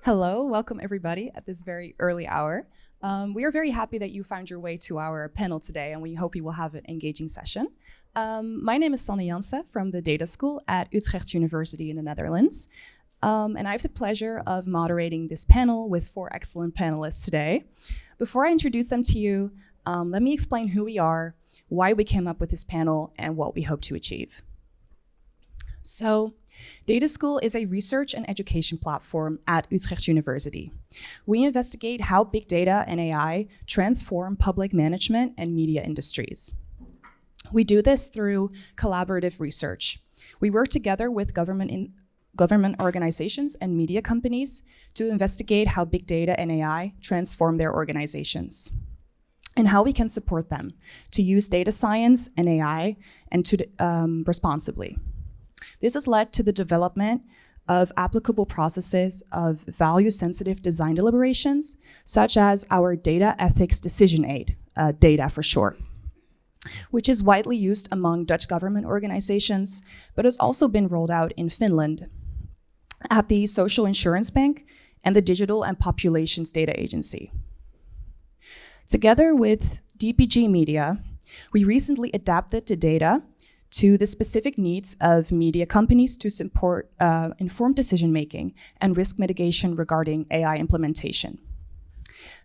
Hello, welcome everybody at this very early hour. We are very happy that you found your way to our panel today, and we hope you will have an engaging session. My name is Sanne Jansen from the Data School at Utrecht University in the Netherlands. And I have the pleasure of moderating this panel with four excellent panelists today. Before I introduce them to you, let me explain who we are, why we came up with this panel, and what we hope to achieve. So, Data School is a research and education platform at Utrecht University. We investigate how big data and AI transform public management and media industries. We do this through collaborative research. We work together with government organizations and media companies to investigate how big data and AI transform their organizations and how we can support them to use data science and AI and to responsibly. This has led to the development of applicable processes of value-sensitive design deliberations, such as our Data Ethics Decision Aid, DATA for short, which is widely used among Dutch government organizations, but has also been rolled out in Finland at the Social Insurance Bank and the Digital and Populations Data Agency. Together with DPG Media, we recently adapted the data to the specific needs of media companies to support informed decision-making and risk mitigation regarding AI implementation.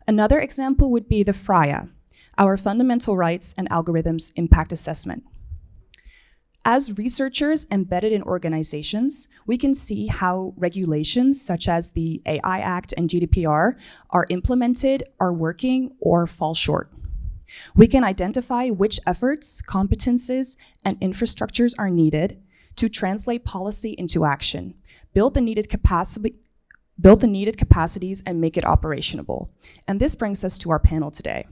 Another example would be the FRIA, our Fundamental Rights and Algorithms Impact Assessment. As researchers embedded in organizations, we can see how regulations such as the AI Act and GDPR are implemented, are working, or fall short. We can identify which efforts, competences, and infrastructures are needed to translate policy into action, build the needed capacities, and make it operational. And this brings us to our panel today.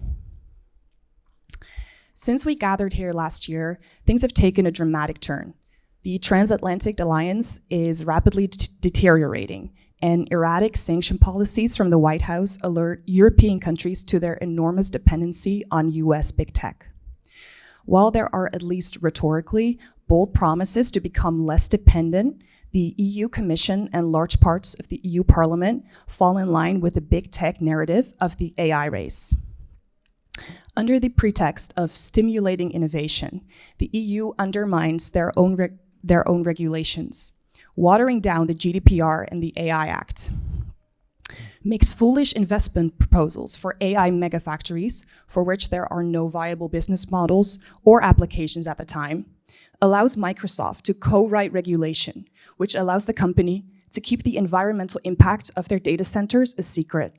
Since we gathered here last year, things have taken a dramatic turn. The transatlantic alliance is rapidly deteriorating, and erratic sanction policies from the White House alert European countries to their enormous dependency on US big tech. While there are, at least rhetorically, bold promises to become less dependent, the EU Commission and large parts of the EU Parliament fall in line with the big tech narrative of the AI race. Under the pretext of stimulating innovation, the EU undermines their own regulations, watering down the GDPR and the AI Act, makes foolish investment proposals for AI megafactories for which there are no viable business models or applications at the time, allows Microsoft to co-write regulation, which allows the company to keep the environmental impact of their data centers a secret,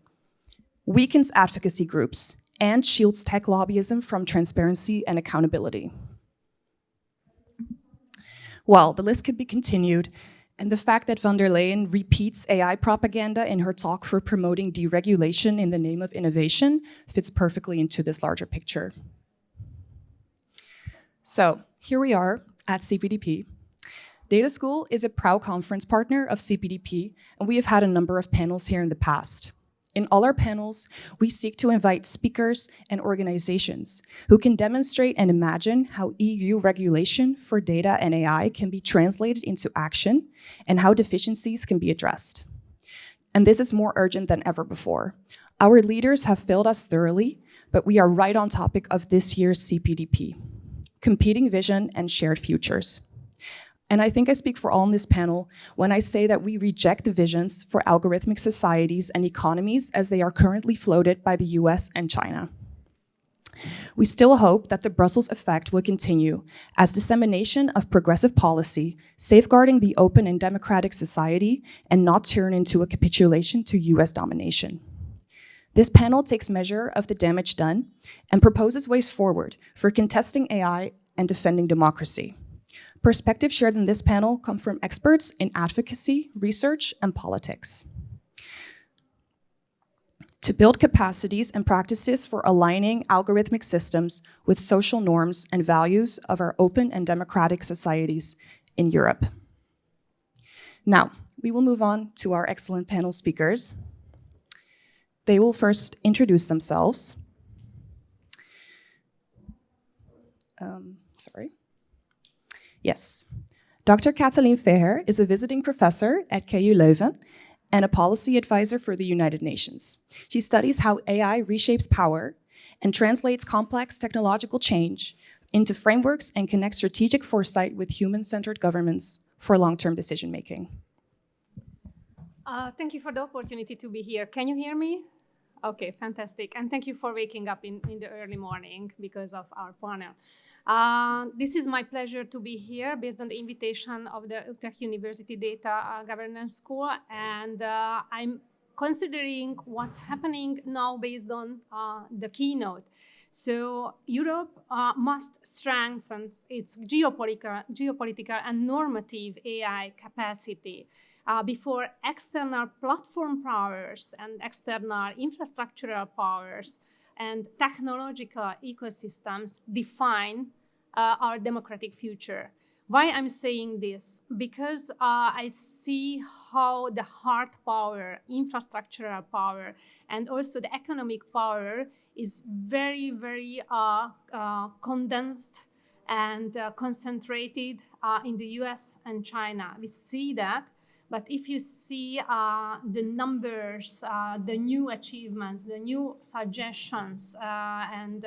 weakens advocacy groups, and shields tech lobbyism from transparency and accountability. Well, the list could be continued, and the fact that von der Leyen repeats AI propaganda in her talk for promoting deregulation in the name of innovation fits perfectly into this larger picture. So here we are at CPDP. Data School is a proud conference partner of CPDP, and we have had a number of panels here in the past. In all our panels, we seek to invite speakers and organizations who can demonstrate and imagine how EU regulation for data and AI can be translated into action and how deficiencies can be addressed. And this is more urgent than ever before. Our leaders have failed us thoroughly, but we are right on topic of this year's CPDP, competing vision and shared futures. And I think I speak for all on this panel when I say that we reject the visions for algorithmic societies and economies as they are currently floated by the US and China. We still hope that the Brussels effect will continue as dissemination of progressive policy, safeguarding the open and democratic society, and not turn into a capitulation to US domination. This panel takes measure of the damage done and proposes ways forward for contesting AI and defending democracy. Perspectives shared in this panel come from experts in advocacy, research, and politics. To build capacities and practices for aligning algorithmic systems with social norms and values of our open and democratic societies in Europe. Now, we will move on to our excellent panel speakers. They will first introduce themselves. Yes. Dr. Katalien Verheer is a visiting professor at KU Leuven and a policy advisor for the United Nations. She studies how AI reshapes power and translates complex technological change into frameworks and connects strategic foresight with human-centered governments for long-term decision-making. Thank you for the opportunity to be here. Can you hear me? Okay, fantastic. And thank you for waking up in the early morning because of our panel. This is my pleasure to be here based on the invitation of the Utrecht University Data Governance School. And I'm considering what's happening now based on the keynote. So Europe must strengthen its geopolitical and normative AI capacity before external platform powers and external infrastructural powers and technological ecosystems define our democratic future. Why I'm saying this? Because I see how the hard power, infrastructural power, and also the economic power is very, very condensed and concentrated in the US and China. We see that. But if you see the numbers, the new achievements, the new suggestions, and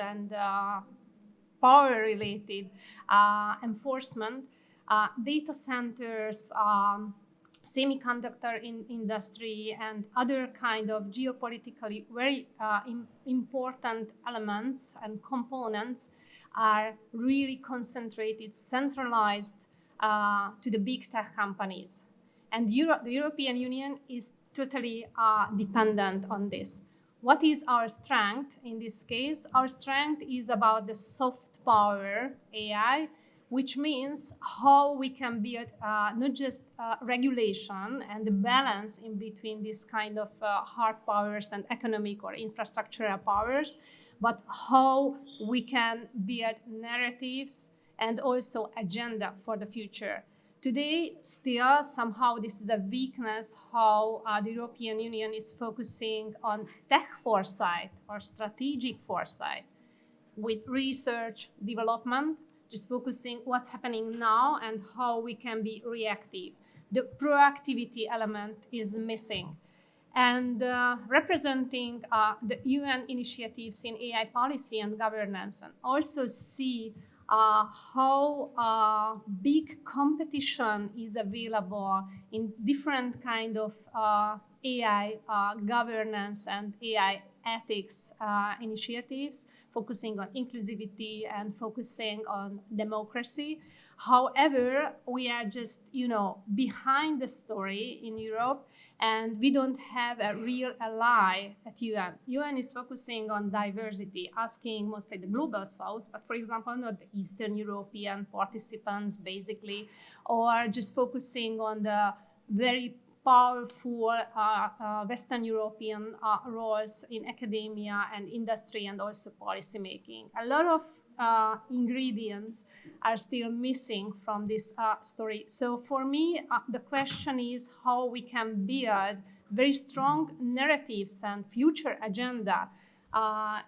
power-related enforcement, data centers, semiconductor industry, and other kind of geopolitically very important elements and components are really concentrated, centralized to the big tech companies. And the European Union is totally dependent on this. What is our strength in this case? Our strength is about the soft power AI, which means how we can build not just regulation and the balance in between this kind of hard powers and economic or infrastructural powers, but how we can build narratives and also agenda for the future. Today, still, somehow this is a weakness how the European Union is focusing on tech foresight or strategic foresight with research development, just focusing what's happening now and how we can be reactive. The proactivity element is missing. And representing the UN initiatives in AI policy and governance, and also see how big competition is available in different kind of AI governance and AI ethics initiatives, focusing on inclusivity and focusing on democracy. However, we are just, behind the story in Europe, and we don't have a real ally at UN. UN is focusing on diversity, asking mostly the global south, but for example, not the Eastern European participants, basically, or just focusing on the very powerful Western European roles in academia and industry and also policy making. A lot of ingredients are still missing from this story. So for me, the question is how we can build very strong narratives and future agenda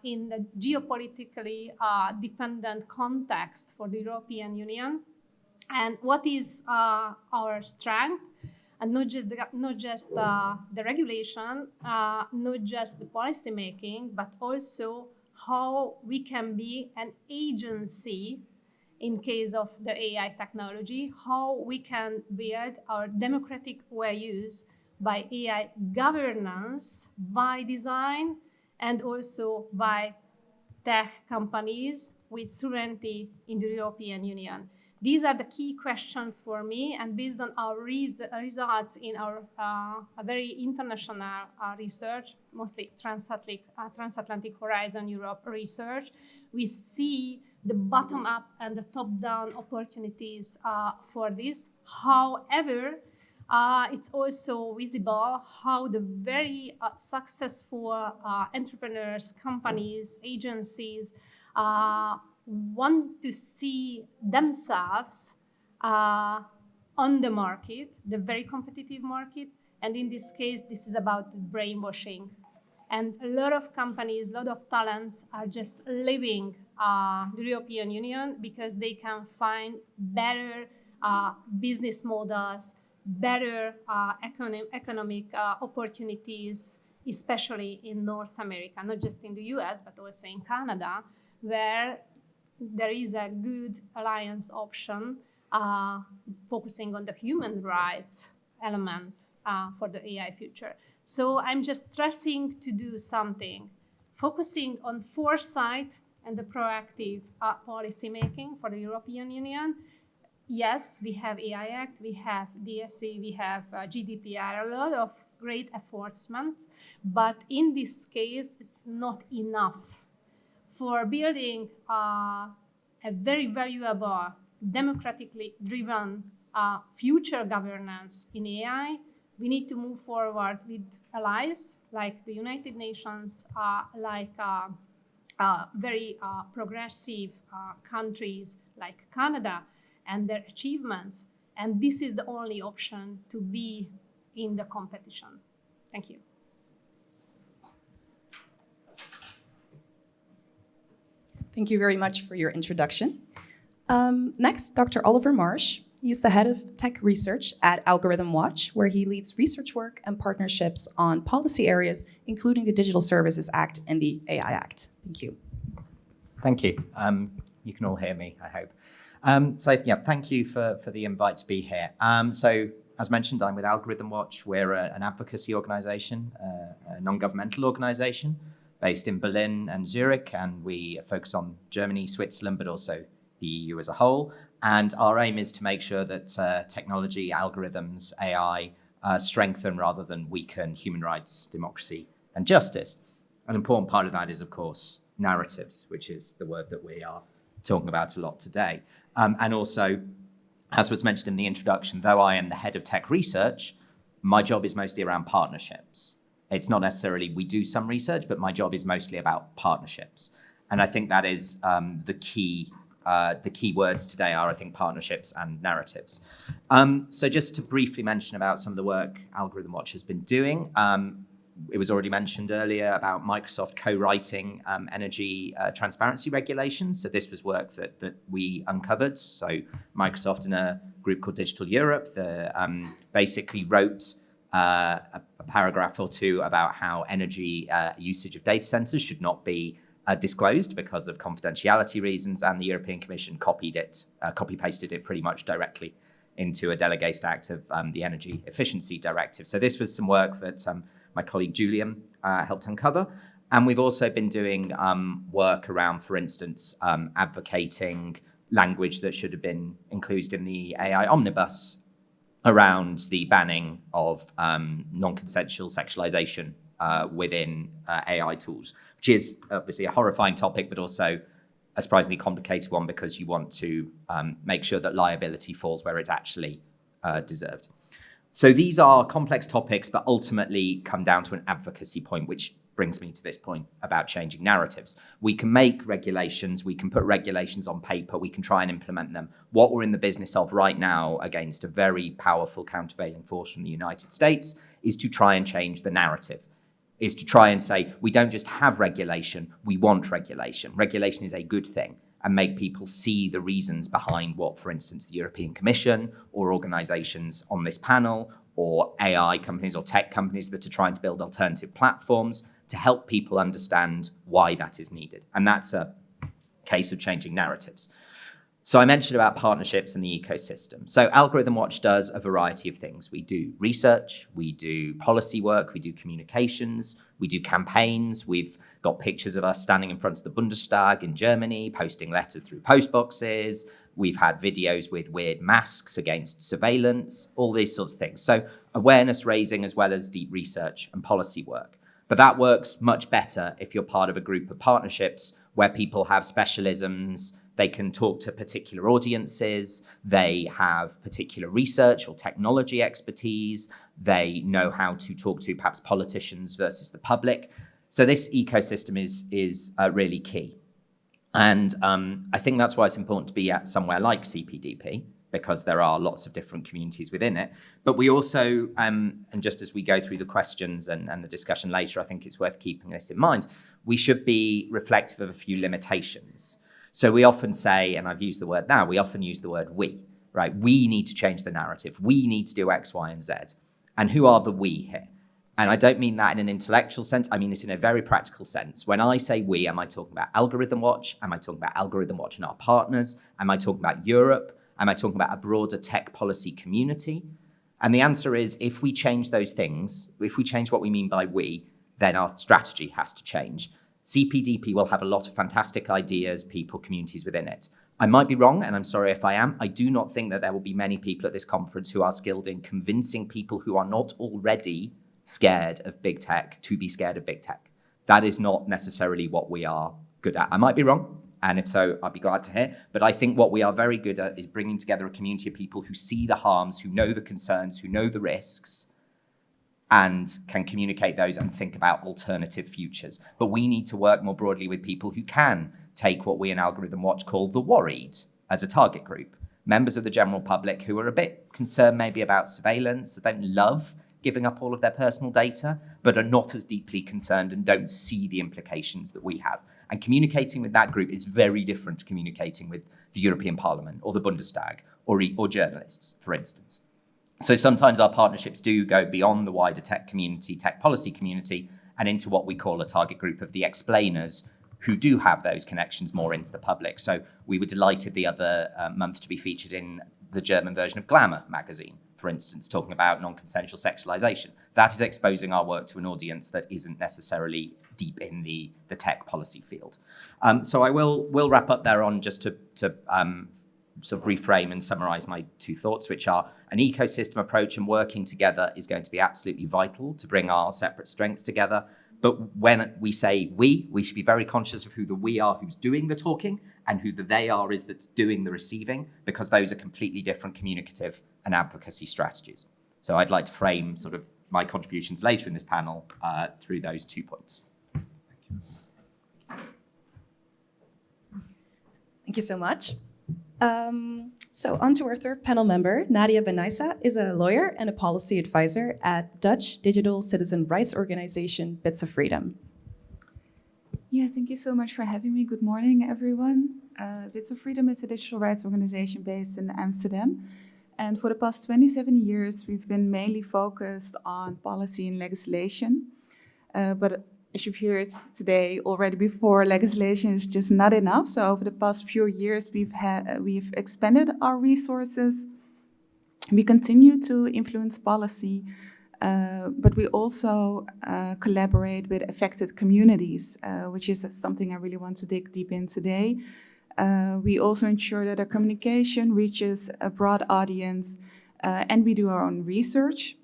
in the geopolitically dependent context for the European Union. And what is our strength? And not just the regulation, not just the policy making, but also how we can be an agency in case of the AI technology, how we can build our democratic values by AI governance, by design, and also by tech companies with sovereignty in the European Union. These are the key questions for me, and based on our results in our very international research, mostly transatlantic Horizon Europe research, we see the bottom-up and the top-down opportunities for this. However, it's also visible how the very successful entrepreneurs, companies, agencies want to see themselves on the market, the very competitive market. And in this case, this is about brainwashing. And a lot of companies, a lot of talents are just leaving the European Union because they can find better business models, better economic opportunities, especially in North America, not just in the US, but also in Canada, where there is a good alliance option focusing on the human rights element for the AI future. So I'm just stressing to do something, focusing on foresight and the proactive policy making for the European Union. Yes, we have AI Act, we have DSA, we have GDPR, a lot of great enforcement, but in this case, it's not enough. For building a very valuable, democratically driven future governance in AI, we need to move forward with allies like the United Nations, like very progressive countries like Canada and their achievements. And this is the only option to be in the competition. Thank you. Thank you very much for your introduction. Next, Dr. Oliver Marsh. He's the head of tech research at Algorithm Watch, where he leads research work and partnerships on policy areas, including the Digital Services Act and the AI Act. Thank you. Thank you. You can all hear me, I hope. Thank you for the invite to be here. So, as mentioned, I'm with Algorithm Watch. We're an advocacy organization, a non-governmental organization based in Berlin and Zurich, and we focus on Germany, Switzerland, but also the EU as a whole. And our aim is to make sure that technology, algorithms, AI strengthen rather than weaken human rights, democracy, and justice. An important part of that is, of course, narratives, which is the word that we are talking about a lot today. And also, as was mentioned in the introduction, though I am the head of tech research, my job is mostly around partnerships. It's not necessarily we do some research, but my job is mostly about partnerships. And I think that is the key words today are, I think, partnerships and narratives. So just to briefly mention about some of the work Algorithm Watch has been doing. It was already mentioned earlier about Microsoft co-writing energy transparency regulations. So this was work that we uncovered. So Microsoft and a group called Digital Europe basically wrote a paragraph or two about how energy usage of data centers should not be disclosed because of confidentiality reasons, and the European Commission copy-pasted it pretty much directly into a delegated act of the Energy Efficiency Directive. So this was some work that my colleague Julian helped uncover. And we've also been doing work around, for instance, advocating language that should have been included in the AI omnibus around the banning of non-consensual sexualization within AI tools, which is obviously a horrifying topic, but also a surprisingly complicated one because you want to make sure that liability falls where it's actually deserved. So these are complex topics, but ultimately come down to an advocacy point, which brings me to this point about changing narratives. We can make regulations, we can put regulations on paper, we can try and implement them. What we're in the business of right now against a very powerful countervailing force from the United States is to try and change the narrative, is to try and say, we don't just have regulation, we want regulation. Regulation is a good thing, and make people see the reasons behind what, for instance, the European Commission or organizations on this panel or AI companies or tech companies that are trying to build alternative platforms to help people understand why that is needed. And that's a case of changing narratives. So I mentioned about partnerships and the ecosystem. So Algorithm Watch does a variety of things. We do research, we do policy work, we do communications, we do campaigns. We've got pictures of us standing in front of the Bundestag in Germany, posting letters through post boxes. We've had videos with weird masks against surveillance, all these sorts of things. So awareness raising as well as deep research and policy work. But that works much better if you're part of a group of partnerships where people have specialisms, they can talk to particular audiences, they have particular research or technology expertise, they know how to talk to perhaps politicians versus the public. So this ecosystem is really key. And I think that's why it's important to be at somewhere like CPDP, because there are lots of different communities within it. But we also, and just as we go through the questions and the discussion later, I think it's worth keeping this in mind, we should be reflective of a few limitations. So we often say, and I've used the word now, we often use the word we. right? We need to change the narrative. We need to do X, Y, and Z. And who are the we here? And I don't mean that in an intellectual sense. I mean it in a very practical sense. When I say we, am I talking about Algorithm Watch? Am I talking about Algorithm Watch and our partners? Am I talking about Europe? Am I talking about a broader tech policy community? And the answer is, if we change those things, if we change what we mean by we, then our strategy has to change. CPDP will have a lot of fantastic ideas, people, communities within it. I might be wrong, and I'm sorry if I am. I do not think that there will be many people at this conference who are skilled in convincing people who are not already scared of big tech to be scared of big tech. That is not necessarily what we are good at. I might be wrong, and if so, I'd be glad to hear. But I think what we are very good at is bringing together a community of people who see the harms, who know the concerns, who know the risks, and can communicate those and think about alternative futures. But we need to work more broadly with people who can take what we in Algorithm Watch call the worried as a target group. Members of the general public who are a bit concerned maybe about surveillance, don't love giving up all of their personal data, but are not as deeply concerned and don't see the implications that we have. And communicating with that group is very different to communicating with the European Parliament or the Bundestag or journalists, for instance. So sometimes our partnerships do go beyond the wider tech community, tech policy community, and into what we call a target group of the explainers who do have those connections more into the public. So we were delighted the other month to be featured in the German version of Glamour magazine, for instance, talking about non-consensual sexualization. That is exposing our work to an audience that isn't necessarily deep in the tech policy field. So I will wrap up there on just to sort of reframe and summarize my two thoughts, which are an ecosystem approach and working together is going to be absolutely vital to bring our separate strengths together. But when we say we should be very conscious of who the we are who's doing the talking and who the they are is that's doing the receiving, because those are completely different communicative and advocacy strategies. So I'd like to frame sort of my contributions later in this panel through those 2 points. Thank you so much. So on to our third panel member. Nadia Benaissa is a lawyer and a policy advisor at Dutch digital citizen rights organization Bits of Freedom. Yeah, thank you so much for having me. Good morning, everyone. Bits of Freedom is a digital rights organization based in Amsterdam. And for the past 27 years, we've been mainly focused on policy and legislation. But as you've heard today already before, legislation is just not enough. So over the past few years, we've expanded our resources. We continue to influence policy, but we also collaborate with affected communities, which is something I really want to dig deep in today. We also ensure that our communication reaches a broad audience, and we do our own research.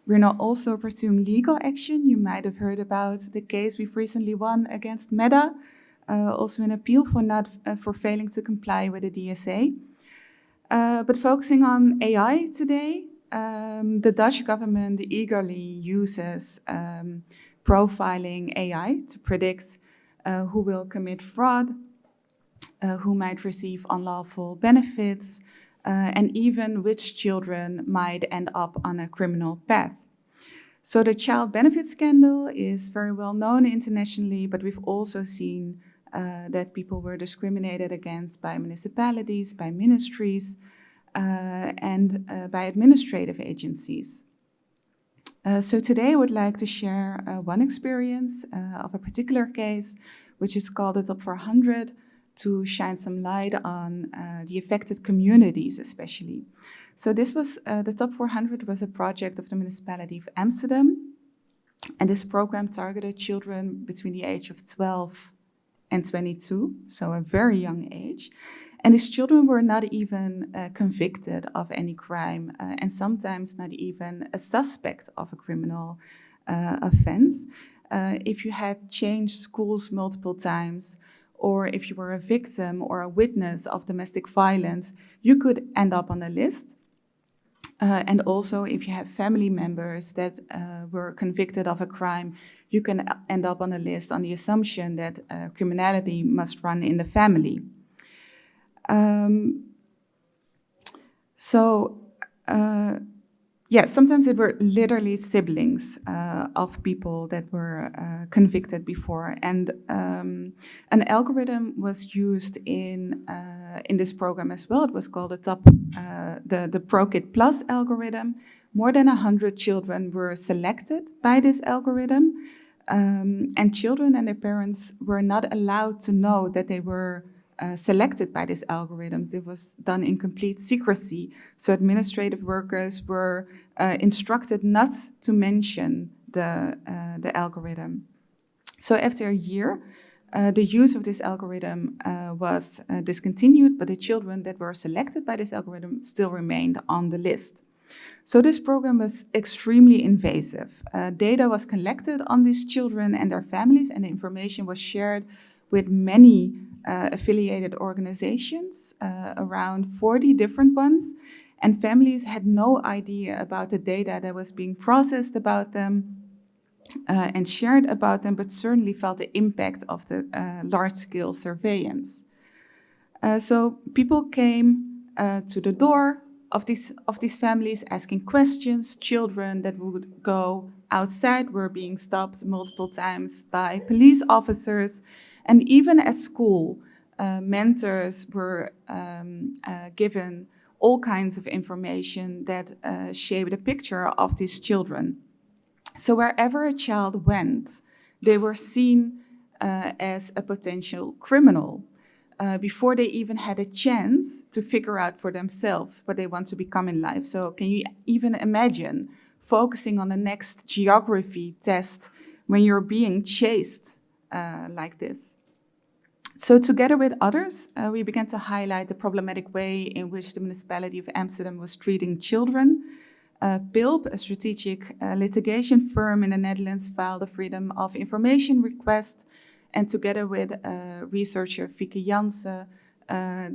We're now also pursuing legal action. You might have heard about the case we've recently won against Meta, also an appeal for failing to comply with the DSA. But focusing on AI today, the Dutch government eagerly uses profiling AI to predict who will commit fraud, who might receive unlawful benefits, and even which children might end up on a criminal path. So the child benefit scandal is very well known internationally, but we've also seen that people were discriminated against by municipalities, by ministries, and by administrative agencies. So today I would like to share one experience of a particular case, which is called the Top 400, to shine some light on the affected communities especially. So this was, the Top 400 was a project of the municipality of Amsterdam. And this program targeted children between the age of 12 and 22, so a very young age. And these children were not even convicted of any crime, and sometimes not even a suspect of a criminal offense. If you had changed schools multiple times, or if you were a victim or a witness of domestic violence, you could end up on a list. And also, if you have family members that were convicted of a crime, you can end up on a list on the assumption that criminality must run in the family. Yeah, sometimes it were literally siblings of people that were convicted before, and an algorithm was used in this program as well. It was called the ProKid Plus algorithm. More than 100 children were selected by this algorithm, and children and their parents were not allowed to know that they were selected by these algorithms. It was done in complete secrecy. So administrative workers were instructed not to mention the algorithm. So after a year, the use of this algorithm was discontinued, but the children that were selected by this algorithm still remained on the list. So this program was extremely invasive. Data was collected on these children and their families, and the information was shared with many affiliated organizations, around 40 different ones, and families had no idea about the data that was being processed about them and shared about them, but certainly felt the impact of the large-scale surveillance. So people came to the door of these families asking questions. Children that would go outside were being stopped multiple times by police officers. And even at school, mentors were given all kinds of information that shaped a picture of these children. So wherever a child went, they were seen as a potential criminal before they even had a chance to figure out for themselves what they want to become in life. So can you even imagine focusing on the next geography test when you're being chased like this? So together with others, we began to highlight the problematic way in which the municipality of Amsterdam was treating children. PILP, a strategic litigation firm in the Netherlands, filed a Freedom of Information request. And together with researcher Fieke Jansen,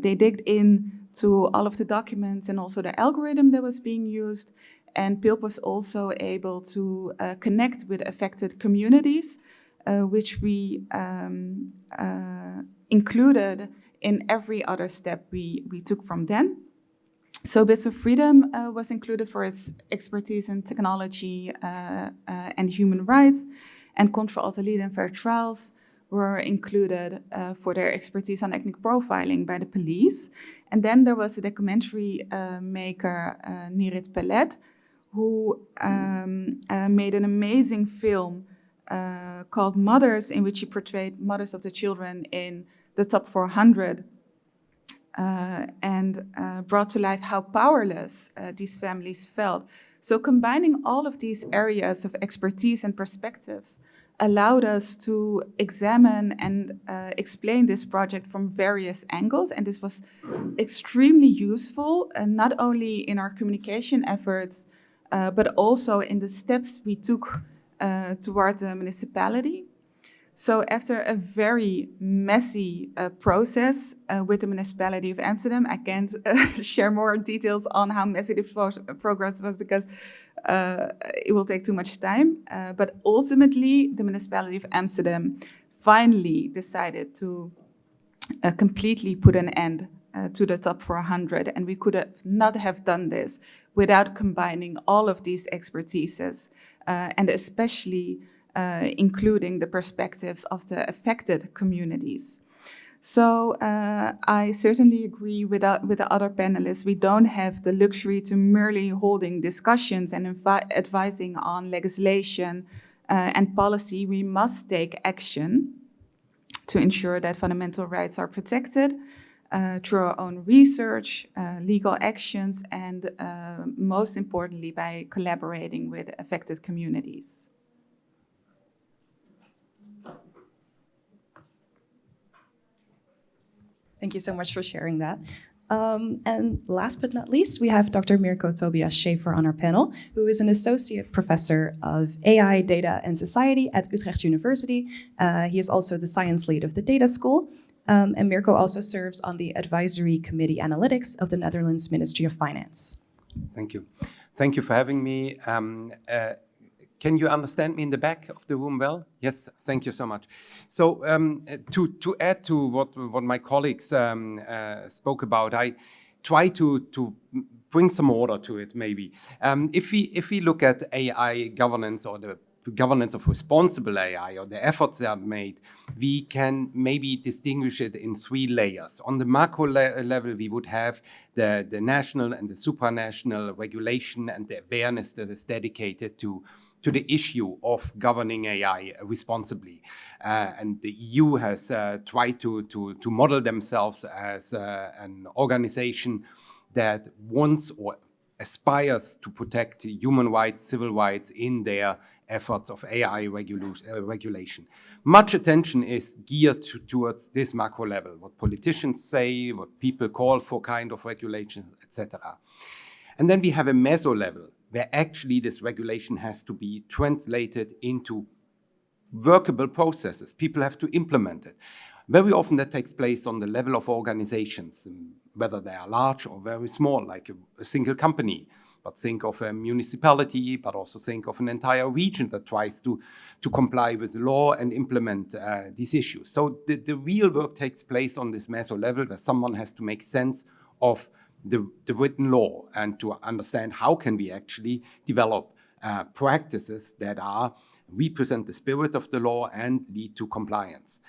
they digged into all of the documents and also the algorithm that was being used. And PILP was also able to connect with affected communities, which we included in every other step we took from then. So Bits of Freedom was included for its expertise in technology and human rights, and Contra Altalid and Fair Trials were included for their expertise on ethnic profiling by the police. And then there was a documentary maker, Nirit Pellet, who made an amazing film called Mothers, in which she portrayed mothers of the children in the top 400 and brought to life how powerless these families felt. So combining all of these areas of expertise and perspectives allowed us to examine and explain this project from various angles. And this was extremely useful, not only in our communication efforts, but also in the steps we took toward the municipality. So after a very messy process with the municipality of Amsterdam, I can't share more details on how messy the progress was because it will take too much time. But ultimately, the municipality of Amsterdam finally decided to completely put an end to the top 400. And we could not have done this without combining all of these expertises and especially including the perspectives of the affected communities. So I certainly agree with the other panelists. We don't have the luxury to merely holding discussions and advising on legislation and policy. We must take action to ensure that fundamental rights are protected through our own research, legal actions, and most importantly, by collaborating with affected communities. Thank you so much for sharing that. And last but not least, we have Dr. Mirko Tobias Schaefer on our panel, who is an associate professor of AI, data, and society at Utrecht University. He is also the science lead of the data school. And Mirko also serves on the advisory committee analytics of the Netherlands Ministry of Finance. Thank you. Thank you for having me. Can you understand me in the back of the room well? Yes, thank you so much. So to add to what my colleagues spoke about, I try to bring some order to it, maybe. If we look at AI governance or the governance of responsible AI or the efforts that are made, we can maybe distinguish it in 3 layers. On the macro level, we would have the national and the supranational regulation and the awareness that is dedicated to the issue of governing AI responsibly. And the EU has tried to model themselves as an organization that wants or aspires to protect human rights, civil rights in their efforts of AI regulation. Much attention is geared towards this macro level, what politicians say, what people call for kind of regulation, etc. And then we have a meso level, where actually this regulation has to be translated into workable processes. People have to implement it. Very often that takes place on the level of organizations, whether they are large or very small, like a single company. But think of a municipality, but also think of an entire region that tries to comply with the law and implement these issues. So the real work takes place on this meso level, where someone has to make sense of the written law and to understand how can we actually develop practices that represent the spirit of the law and lead to compliance.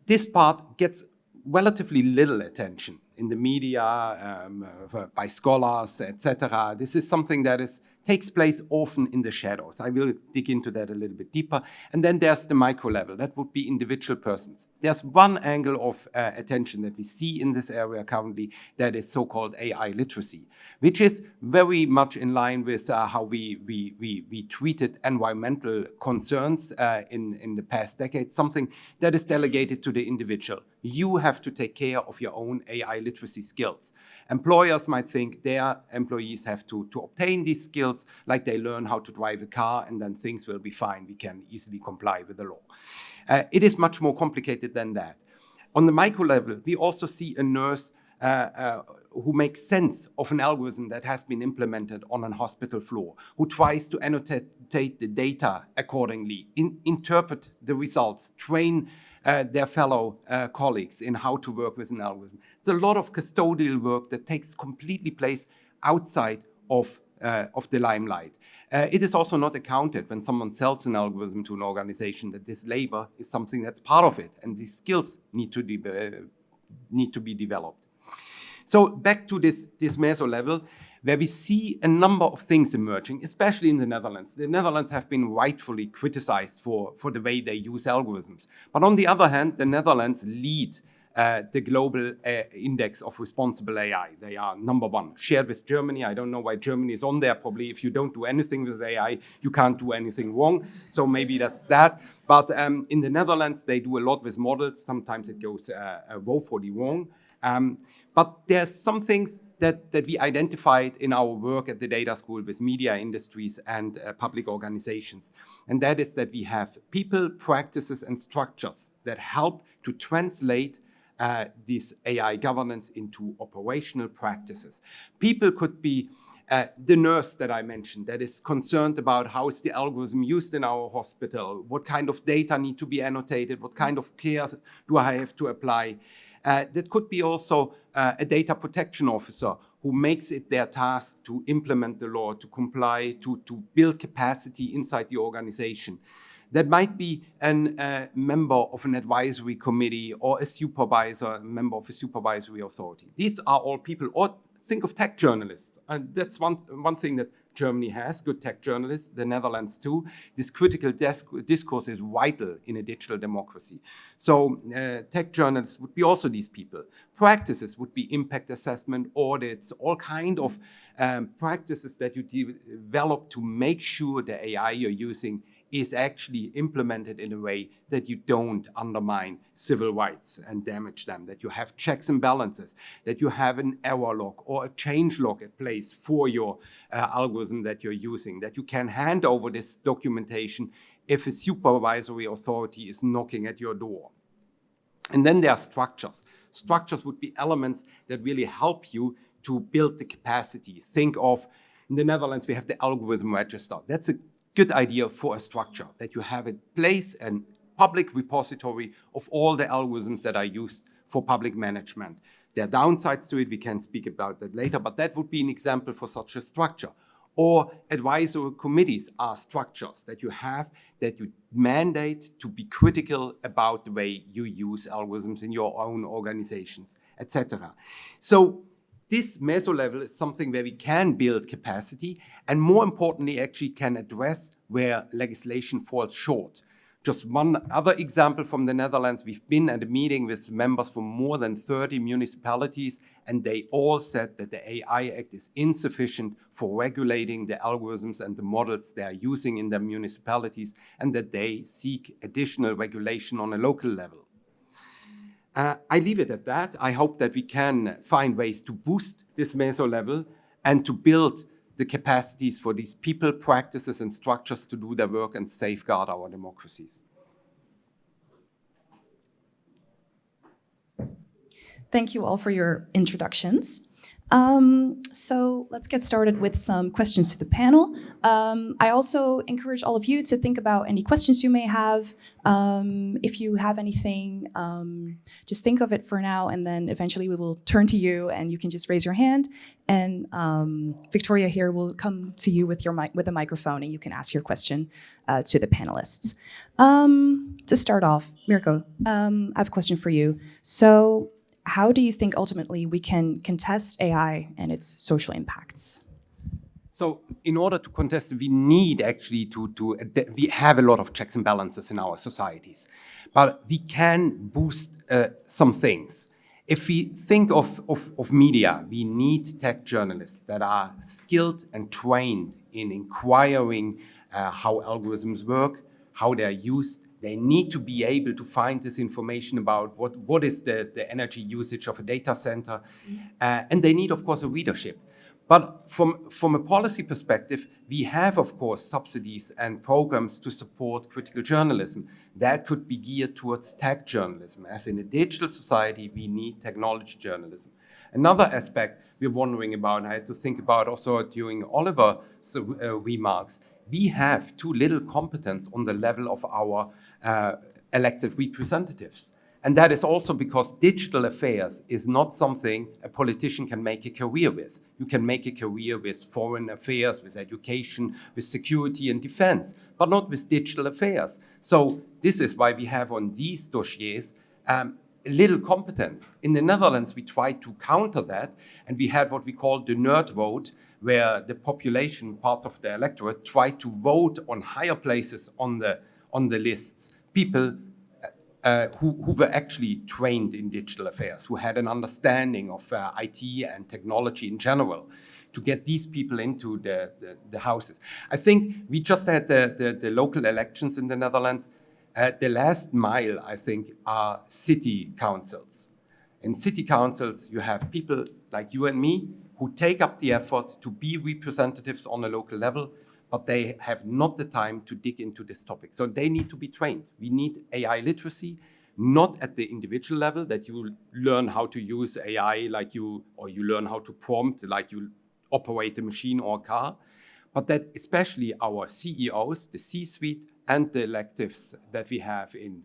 This part gets relatively little attention in the media, by scholars, etc. This is something that takes place often in the shadows. I will dig into that a little bit deeper. And then there's the micro level. That would be individual persons. There's one angle of attention that we see in this area currently, that is so-called AI literacy, which is very much in line with how we treated environmental concerns in the past decade, something that is delegated to the individual. You have to take care of your own AI literacy skills. Employers might think their employees have to obtain these skills, like they learn how to drive a car and then things will be fine. We can easily comply with the law. It is much more complicated than that. On the micro level, we also see a nurse who makes sense of an algorithm that has been implemented on a hospital floor, who tries to annotate the data accordingly, interpret the results, train their fellow colleagues in how to work with an algorithm. It's a lot of custodial work that takes completely place outside of the limelight. It is also not accounted when someone sells an algorithm to an organization that this labor is something that's part of it, and these skills need to be developed. So back to this meso level, where we see a number of things emerging, especially in the Netherlands. The Netherlands have been rightfully criticized for the way they use algorithms. But on the other hand, the Netherlands lead the global index of responsible AI. They are number 1, shared with Germany. I don't know why Germany is on there. Probably if you don't do anything with AI, you can't do anything wrong. So maybe that's that. But in the Netherlands, they do a lot with models. Sometimes it goes woefully wrong. But there's some things that we identified in our work at the data school with media industries and public organizations. And that is that we have people, practices, and structures that help to translate this AI governance into operational practices. People could be the nurse that I mentioned that is concerned about how is the algorithm used in our hospital, what kind of data need to be annotated, what kind of care do I have to apply. That could be also a data protection officer who makes it their task to implement the law, to comply, to build capacity inside the organization. That might be a member of an advisory committee or a member of a supervisory authority. These are all people. Or think of tech journalists. And that's one thing that Germany has, good tech journalists, the Netherlands too. This critical discourse is vital in a digital democracy. So tech journalists would be also these people. Practices would be impact assessment, audits, all kind of practices that you develop to make sure the AI you're using is actually implemented in a way that you don't undermine civil rights and damage them, that you have checks and balances, that you have an error log or a change log in place for your algorithm that you're using, that you can hand over this documentation if a supervisory authority is knocking at your door. And then there are structures. Structures would be elements that really help you to build the capacity. Think of, in the Netherlands, we have the algorithm register. That's a good idea for a structure, that you have in place a public repository of all the algorithms that are used for public management. There are downsides to it. We can speak about that later, but that would be an example for such a structure. Or advisory committees are structures that you have, that you mandate to be critical about the way you use algorithms in your own organizations, etc. So this meso level is something where we can build capacity, and more importantly, actually can address where legislation falls short. Just one other example from the Netherlands, we've been at a meeting with members from more than 30 municipalities, and they all said that the AI Act is insufficient for regulating the algorithms and the models they are using in their municipalities, and that they seek additional regulation on a local level. I leave it at that. I hope that we can find ways to boost this meso level and to build the capacities for these people, practices, and structures to do their work and safeguard our democracies. Thank you all for your introductions. So let's get started with some questions to the panel. I also encourage all of you to think about any questions you may have. If you have anything, just think of it for now, and then eventually we will turn to you and you can just raise your hand. And Victoria here will come to you with a microphone and you can ask your question to the panelists. To start off, Mirko, I have a question for you. So, how do you think ultimately we can contest AI and its social impacts? So in order to contest, we need actually we have a lot of checks and balances in our societies, but we can boost some things. If we think of media, we need tech journalists that are skilled and trained in inquiring how algorithms work, how they are used. They need to be able to find this information about what is the energy usage of a data center. And they need, of course, a readership. But from a policy perspective, we have, of course, subsidies and programs to support critical journalism. That could be geared towards tech journalism. As in a digital society, we need technology journalism. Another aspect we're wondering about, and I had to think about also during Oliver's remarks, we have too little competence on the level of our elected representatives. And that is also because digital affairs is not something a politician can make a career with. You can make a career with foreign affairs, with education, with security and defense, but not with digital affairs. So this is why we have on these dossiers little competence. In the Netherlands, we tried to counter that, and we had what we call the nerd vote, where the population, part of the electorate, tried to vote on higher places on the lists, people who were actually trained in digital affairs, who had an understanding of IT and technology in general, to get these people into the houses. I think we just had the local elections in the Netherlands. The last mile, I think, are city councils. In city councils, you have people like you and me who take up the effort to be representatives on a local level, but they have not the time to dig into this topic. So they need to be trained. We need AI literacy, not at the individual level, that you learn how to use AI or you learn how to prompt like you operate a machine or a car, but that especially our CEOs, the C-suite, and the electives that we have in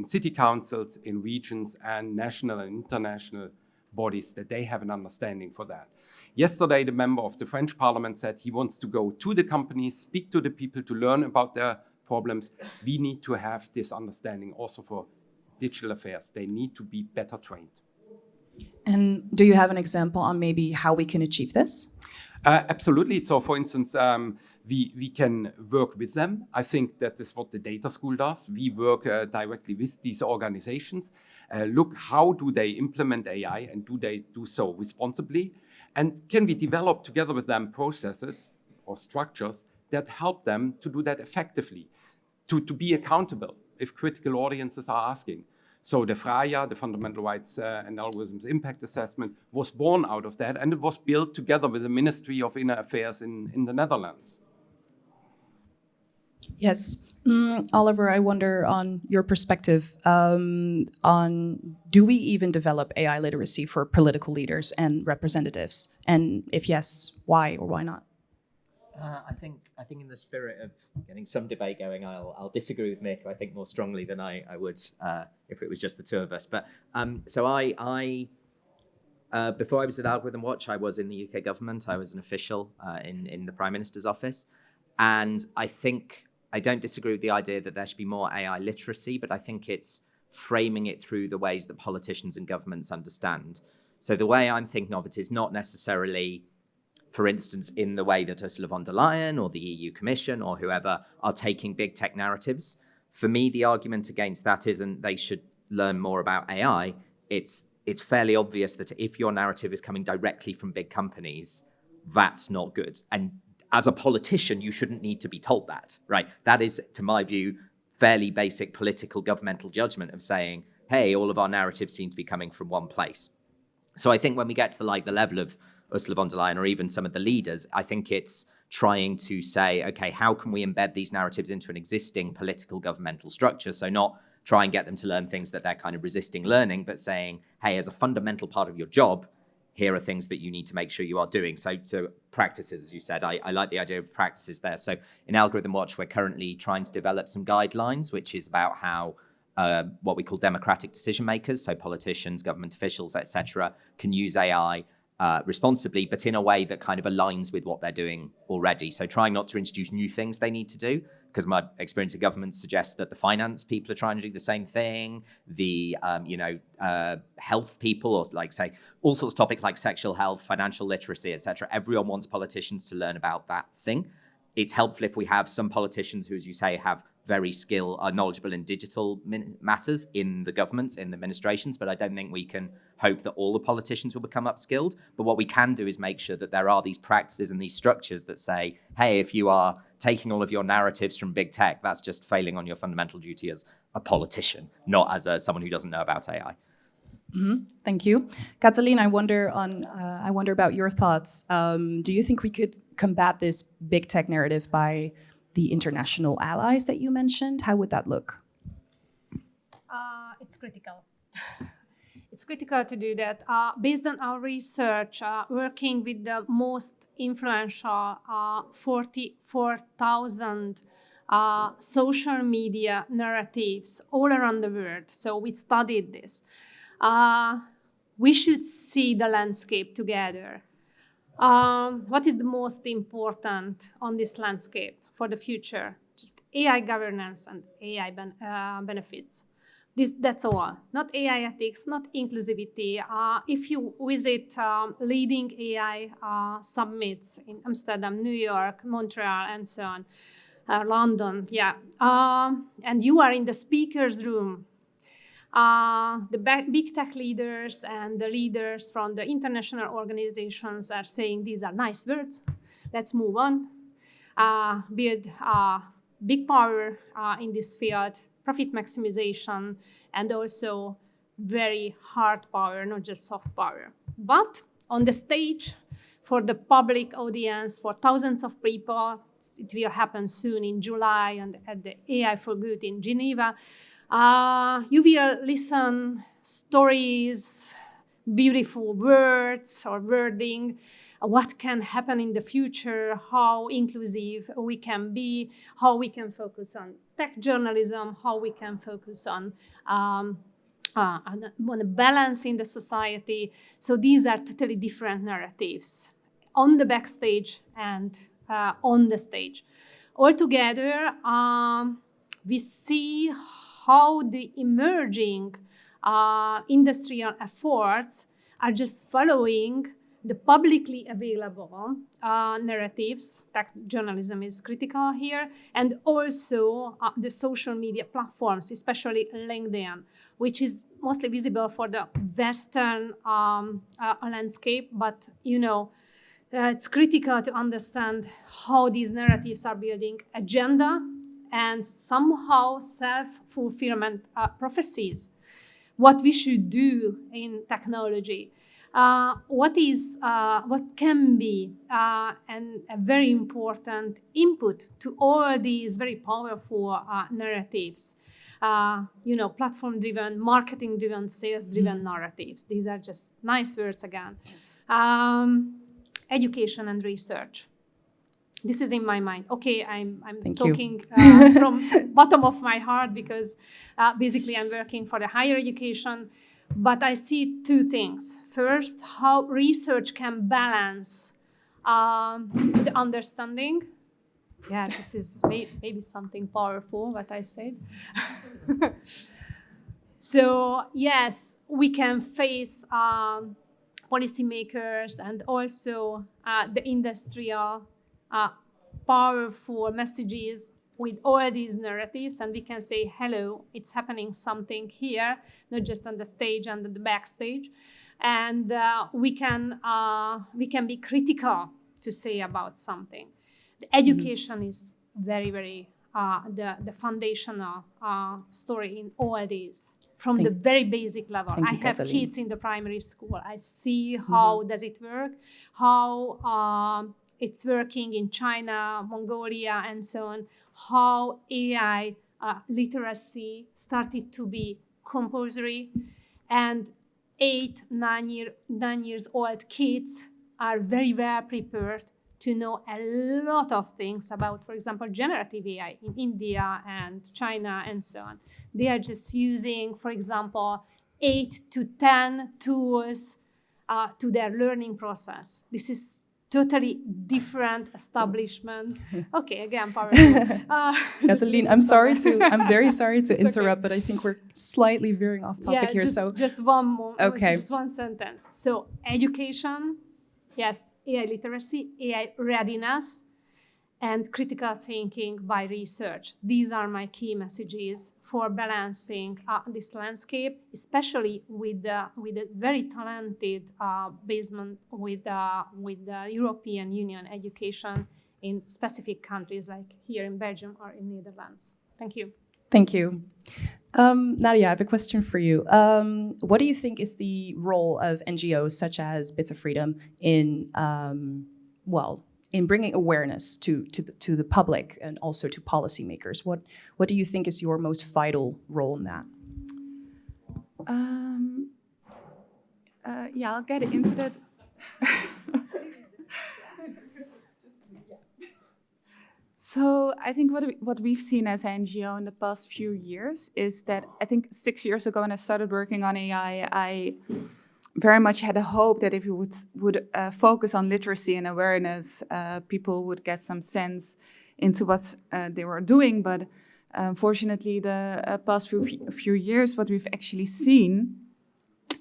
city councils, in regions, and national and international bodies, that they have an understanding for that. Yesterday, the member of the French parliament said he wants to go to the companies, speak to the people to learn about their problems. We need to have this understanding also for digital affairs. They need to be better trained. And do you have an example on maybe how we can achieve this? Absolutely. So, for instance, we can work with them. I think that is what the data school does. We work directly with these organizations. Look, how do they implement AI, and do they do so responsibly? And can we develop together with them processes or structures that help them to do that effectively, to be accountable if critical audiences are asking? So the FRAIA, the Fundamental Rights and Algorithms Impact Assessment, was born out of that, and it was built together with the Ministry of Inner Affairs in the Netherlands. Yes. Oliver, I wonder on your perspective on do we even develop AI literacy for political leaders and representatives? And if yes, why or why not? I think in the spirit of getting some debate going, I'll disagree with Mirko, I think, more strongly than I would if it was just the two of us. But so I Before I was with Algorithm Watch, I was in the UK government. I was an official in the Prime Minister's office. And I don't disagree with the idea that there should be more AI literacy, but I think it's framing it through the ways that politicians and governments understand. So the way I'm thinking of it is not necessarily, for instance, in the way that Ursula von der Leyen or the EU Commission or whoever are taking big tech narratives. For me, the argument against that isn't they should learn more about AI. It's fairly obvious that if your narrative is coming directly from big companies, that's not good. And as a politician, you shouldn't need to be told that, right? That is, to my view, fairly basic political governmental judgment of saying, hey, all of our narratives seem to be coming from one place. So I think when we get to the level of Ursula von der Leyen or even some of the leaders, I think it's trying to say, okay, how can we embed these narratives into an existing political governmental structure? So not try and get them to learn things that they're kind of resisting learning, but saying, hey, as a fundamental part of your job, here are things that you need to make sure you are doing. So practices, as you said, I like the idea of practices there. So in Algorithm Watch, we're currently trying to develop some guidelines, which is about how what we call democratic decision makers, so politicians, government officials, etc., can use AI responsibly, but in a way that kind of aligns with what they're doing already. So trying not to introduce new things they need to do, because my experience of government suggests that the finance people are trying to do the same thing, the health people, or say all sorts of topics like sexual health, financial literacy, etc. Everyone wants politicians to learn about that thing. It's helpful if we have some politicians who, as you say, have very are knowledgeable in digital matters in the governments, in the administrations, but I don't think we can hope that all the politicians will become upskilled. But what we can do is make sure that there are these practices and these structures that say, hey, if you are taking all of your narratives from big tech, that's just failing on your fundamental duty as a politician, not as someone who doesn't know about AI. Mm-hmm. Thank you. Katalin, I wonder about your thoughts. Do you think we could combat this big tech narrative by the international allies that you mentioned? How would that look? It's critical. It's critical to do that. Based on our research, working with the most influential 44,000 social media narratives all around the world, so we studied this. We should see the landscape together. What is the most important on this landscape for the future? Just AI governance and AI benefits. That's all. Not AI ethics, not inclusivity. If you visit leading AI summits in Amsterdam, New York, Montreal, and so on, London, and you are in the speaker's room, the big tech leaders and the leaders from the international organizations are saying these are nice words. Let's move on. Build big power in this field, profit maximization, and also very hard power, not just soft power. But on the stage, for the public audience, for thousands of people, it will happen soon in July and at the AI for Good in Geneva. You will listen stories, beautiful words or wording, what can happen in the future, how inclusive we can be, how we can focus on tech journalism, how we can focus on a balance in the society. So these are totally different narratives on the backstage and on the stage. Altogether, we see how the emerging industrial efforts are just following the publicly available narratives. Tech journalism is critical here, and also the social media platforms, especially LinkedIn, which is mostly visible for the Western landscape. But it's critical to understand how these narratives are building agenda and somehow self-fulfillment prophecies. What we should do in technology. What can be and a very important input to all these very powerful narratives, platform-driven, marketing-driven, sales-driven narratives. These are just nice words again. Education and research. This is in my mind. Okay, I'm talking from bottom of my heart because basically I'm working for the higher education. But I see two things. First, how research can balance the understanding. Yeah, this is maybe something powerful, what I said. So, yes, we can face policymakers and also the industrial powerful messages with all these narratives, and we can say, hello, it's happening something here, not just on the stage and the backstage. And we can be critical to say about something. The education is very, very the foundational story in all these. From the very basic level. I have kids in the primary school. I see how does it work, how it's working in China, Mongolia, and so on, how AI literacy started to be compulsory, and 9 years old kids are very well prepared to know a lot of things about, for example, generative AI in India and China and so on. They are just using, for example, 8 to 10 tools to their learning process. This is totally different establishment. Okay, again, powerful. Kathleen, I'm very sorry to interrupt, but I think we're slightly veering off topic here. Just one more, okay. Just one sentence. So education, yes, AI literacy, AI readiness, and critical thinking by research. These are my key messages for balancing this landscape, especially with a very talented basement with the European Union education in specific countries like here in Belgium or in Netherlands. Thank you. Thank you. Nadia, I have a question for you. What do you think is the role of NGOs such as Bits of Freedom in bringing awareness to the public and also to policymakers? What do you think is your most vital role in that? Yeah, I'll get into that. So I think what we've seen as an NGO in the past few years is that I think 6 years ago when I started working on AI, I very much had a hope that if we would focus on literacy and awareness, people would get some sense into what they were doing. But unfortunately, the past few years, what we've actually seen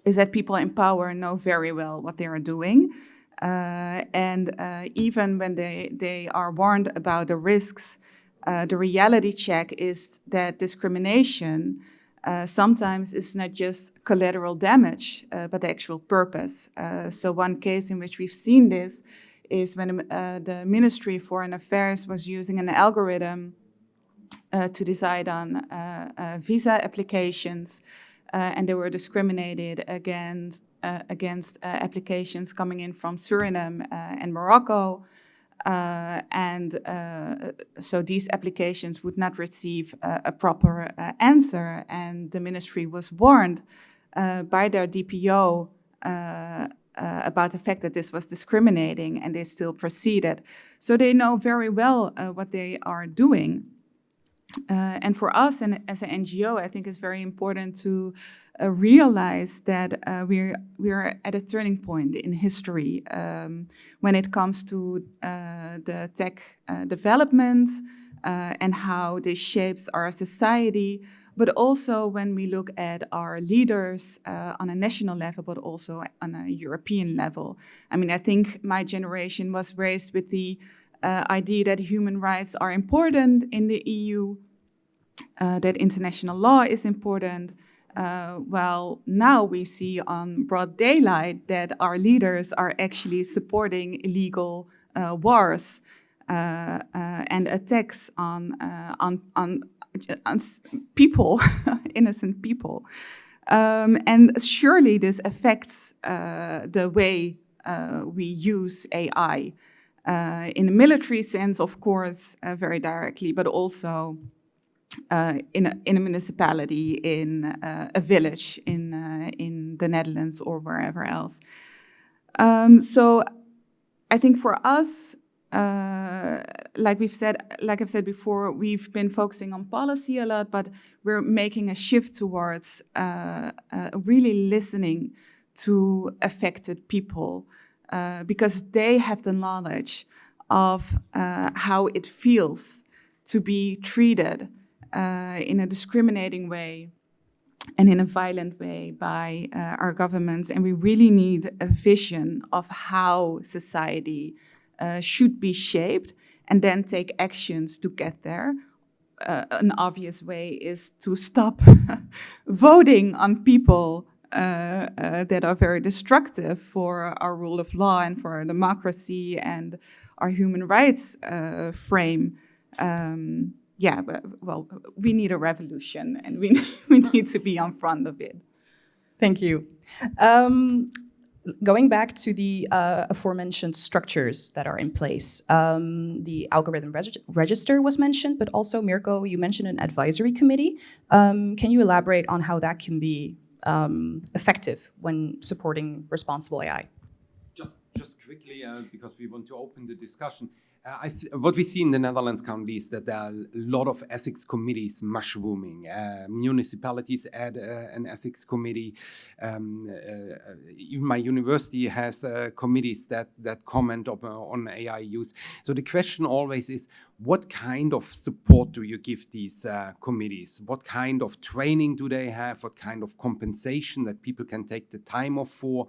is that people in power know very well what they are doing. And even when they are warned about the risks, the reality check is that discrimination sometimes is not just collateral damage, but the actual purpose. So one case in which we've seen this is when the Ministry of Foreign Affairs was using an algorithm to decide on visa applications, and they were discriminated against applications coming in from Suriname and Morocco. So these applications would not receive a proper answer, and the ministry was warned by their DPO about the fact that this was discriminating, and they still proceeded. So they know very well what they are doing. And for us, and as an NGO, I think it's very important to realize that we're at a turning point in history when it comes to the tech development and how this shapes our society, but also when we look at our leaders on a national level, but also on a European level. I mean, I think my generation was raised with the idea that human rights are important in the EU, that international law is important. Well, now we see on broad daylight that our leaders are actually supporting illegal wars and attacks on people, innocent people. And surely this affects the way we use AI. In a military sense, of course, very directly, but also in a municipality, in a village, in the Netherlands or wherever else. So I think for us, like I've said before, we've been focusing on policy a lot, but we're making a shift towards really listening to affected people because they have the knowledge of how it feels to be treated in a discriminating way and in a violent way by our governments. And we really need a vision of how society should be shaped and then take actions to get there. An obvious way is to stop voting on people that are very destructive for our rule of law and for our democracy and our human rights frame. Well, we need a revolution, and we need to be on front of it. Thank you. Going back to the aforementioned structures that are in place, the algorithm register was mentioned, but also, Mirko, you mentioned an advisory committee. Can you elaborate on how that can be effective when supporting responsible AI? Just quickly, because we want to open the discussion. What we see in the Netherlands currently is that there are a lot of ethics committees mushrooming. Municipalities add an ethics committee. Even my university has committees that comment on AI use. So the question always is, what kind of support do you give these committees? What kind of training do they have? What kind of compensation that people can take the time off for?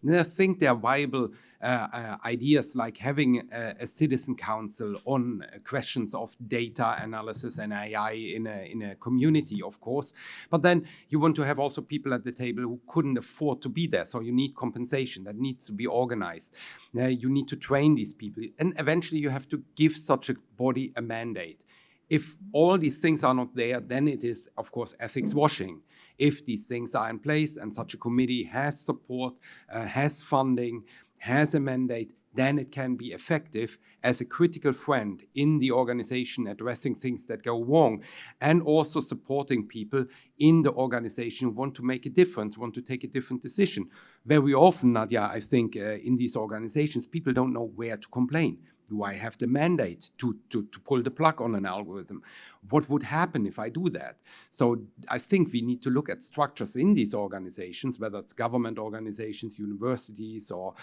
And I think there are viable ideas like having a citizen council on questions of data analysis and AI in a community, of course. But then you want to have also people at the table who couldn't afford to be there. So you need compensation that needs to be organized. You need to train these people. And eventually you have to give such a body a mandate. If all these things are not there, then it is, of course, ethics washing. If these things are in place and such a committee has support, has funding, has a mandate, then it can be effective as a critical friend in the organization, addressing things that go wrong, and also supporting people in the organization who want to make a difference, want to take a different decision. Very often, Nadia, I think in these organizations, people don't know where to complain. Do I have the mandate to pull the plug on an algorithm? What would happen if I do that? So I think we need to look at structures in these organizations, whether it's government organizations, universities, or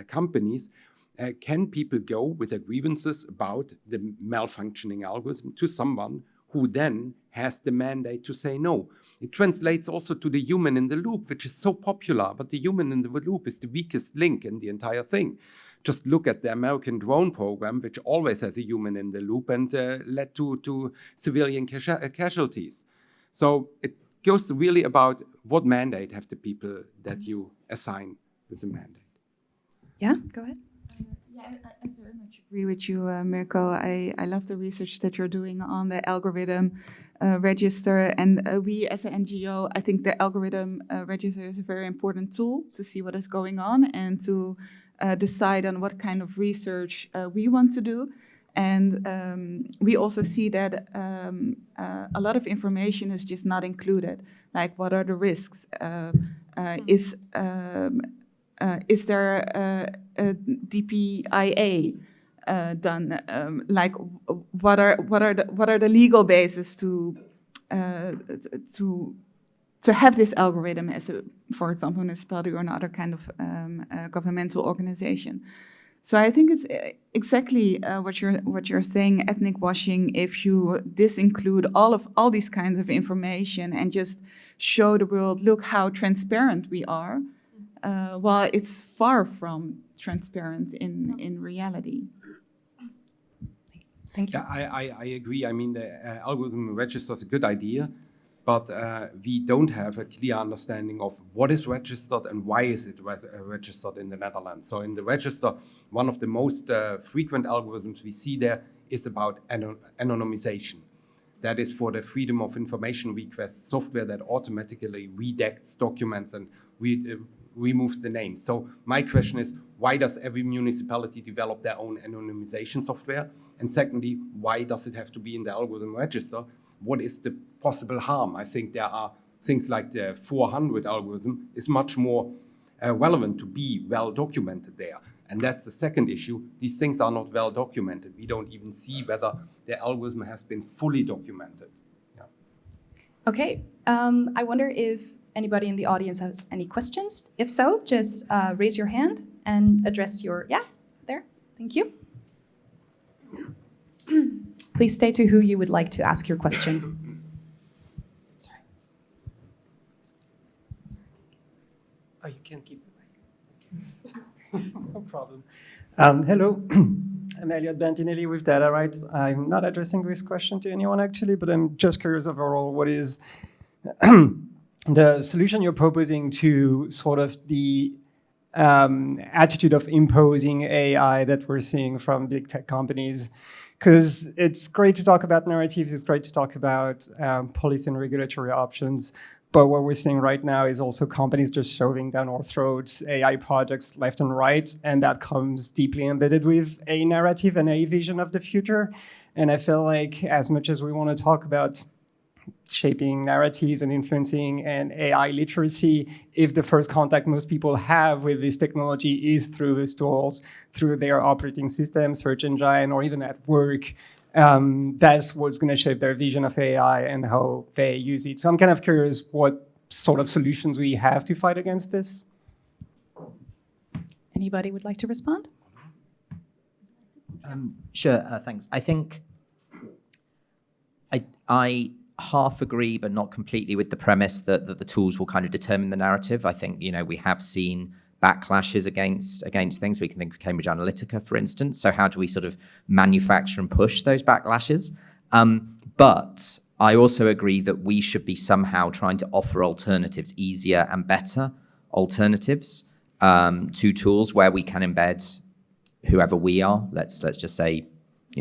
companies. Can people go with their grievances about the malfunctioning algorithm to someone who then has the mandate to say no? It translates also to the human in the loop, which is so popular, but the human in the loop is the weakest link in the entire thing. Just look at the American drone program, which always has a human in the loop and led to civilian casualties. So it goes really about what mandate have the people that you assign with the mandate. Yeah, go ahead. I very much agree with you, Mirko. I love the research that you're doing on the algorithm register. And we as an NGO, I think the algorithm register is a very important tool to see what is going on and to decide on what kind of research we want to do. And we also see that a lot of information is just not included. Like, what are the risks? Is there a DPIA done? Like, what are the legal basis to have this algorithm as a, for example, municipality or another kind of governmental organization? So I think it's exactly what you're saying, ethnic washing. If you disinclude all these kinds of information and just show the world, look how transparent we are, while it's far from transparent in reality. Thank you. Yeah, I agree. I mean, the algorithm register is a good idea, but we don't have a clear understanding of what is registered and why is it registered in the Netherlands. So in the register, one of the most frequent algorithms we see there is about anonymization. That is for the freedom of information request software that automatically redacts documents and removes the names. So my question is, why does every municipality develop their own anonymization software? And secondly, why does it have to be in the algorithm register? What is the possible harm? I think there are things like the 400 algorithm is much more relevant to be well documented there. And that's the second issue. These things are not well documented. We don't even see whether the algorithm has been fully documented. Yeah. Okay, I wonder if anybody in the audience has any questions. If so, just raise your hand and address your, yeah, there, thank you. Please state to who you would like to ask your question. Sorry. Oh, you can keep the mic. No problem. Hello, I'm Elliot Bantinelli with Data Rights. I'm not addressing this question to anyone actually, but I'm just curious overall, what is the solution you're proposing to sort of the attitude of imposing AI that we're seeing from big tech companies? Because it's great to talk about narratives, it's great to talk about policy and regulatory options, but what we're seeing right now is also companies just shoving down our throats AI projects left and right, and that comes deeply embedded with a narrative and a vision of the future. And I feel like as much as we want to talk about shaping narratives and influencing and AI literacy, if the first contact most people have with this technology is through these tools, through their operating system, search engine, or even at work, that's what's going to shape their vision of AI and how they use it. So I'm kind of curious what sort of solutions we have to fight against this. Anybody would like to respond? Sure, thanks. I think I half agree, but not completely, with the premise that the tools will kind of determine the narrative. I think, we have seen backlashes against things. We can think of Cambridge Analytica, for instance. So how do we sort of manufacture and push those backlashes? But I also agree that we should be somehow trying to offer alternatives, easier and better alternatives to tools where we can embed whoever we are. Let's just say,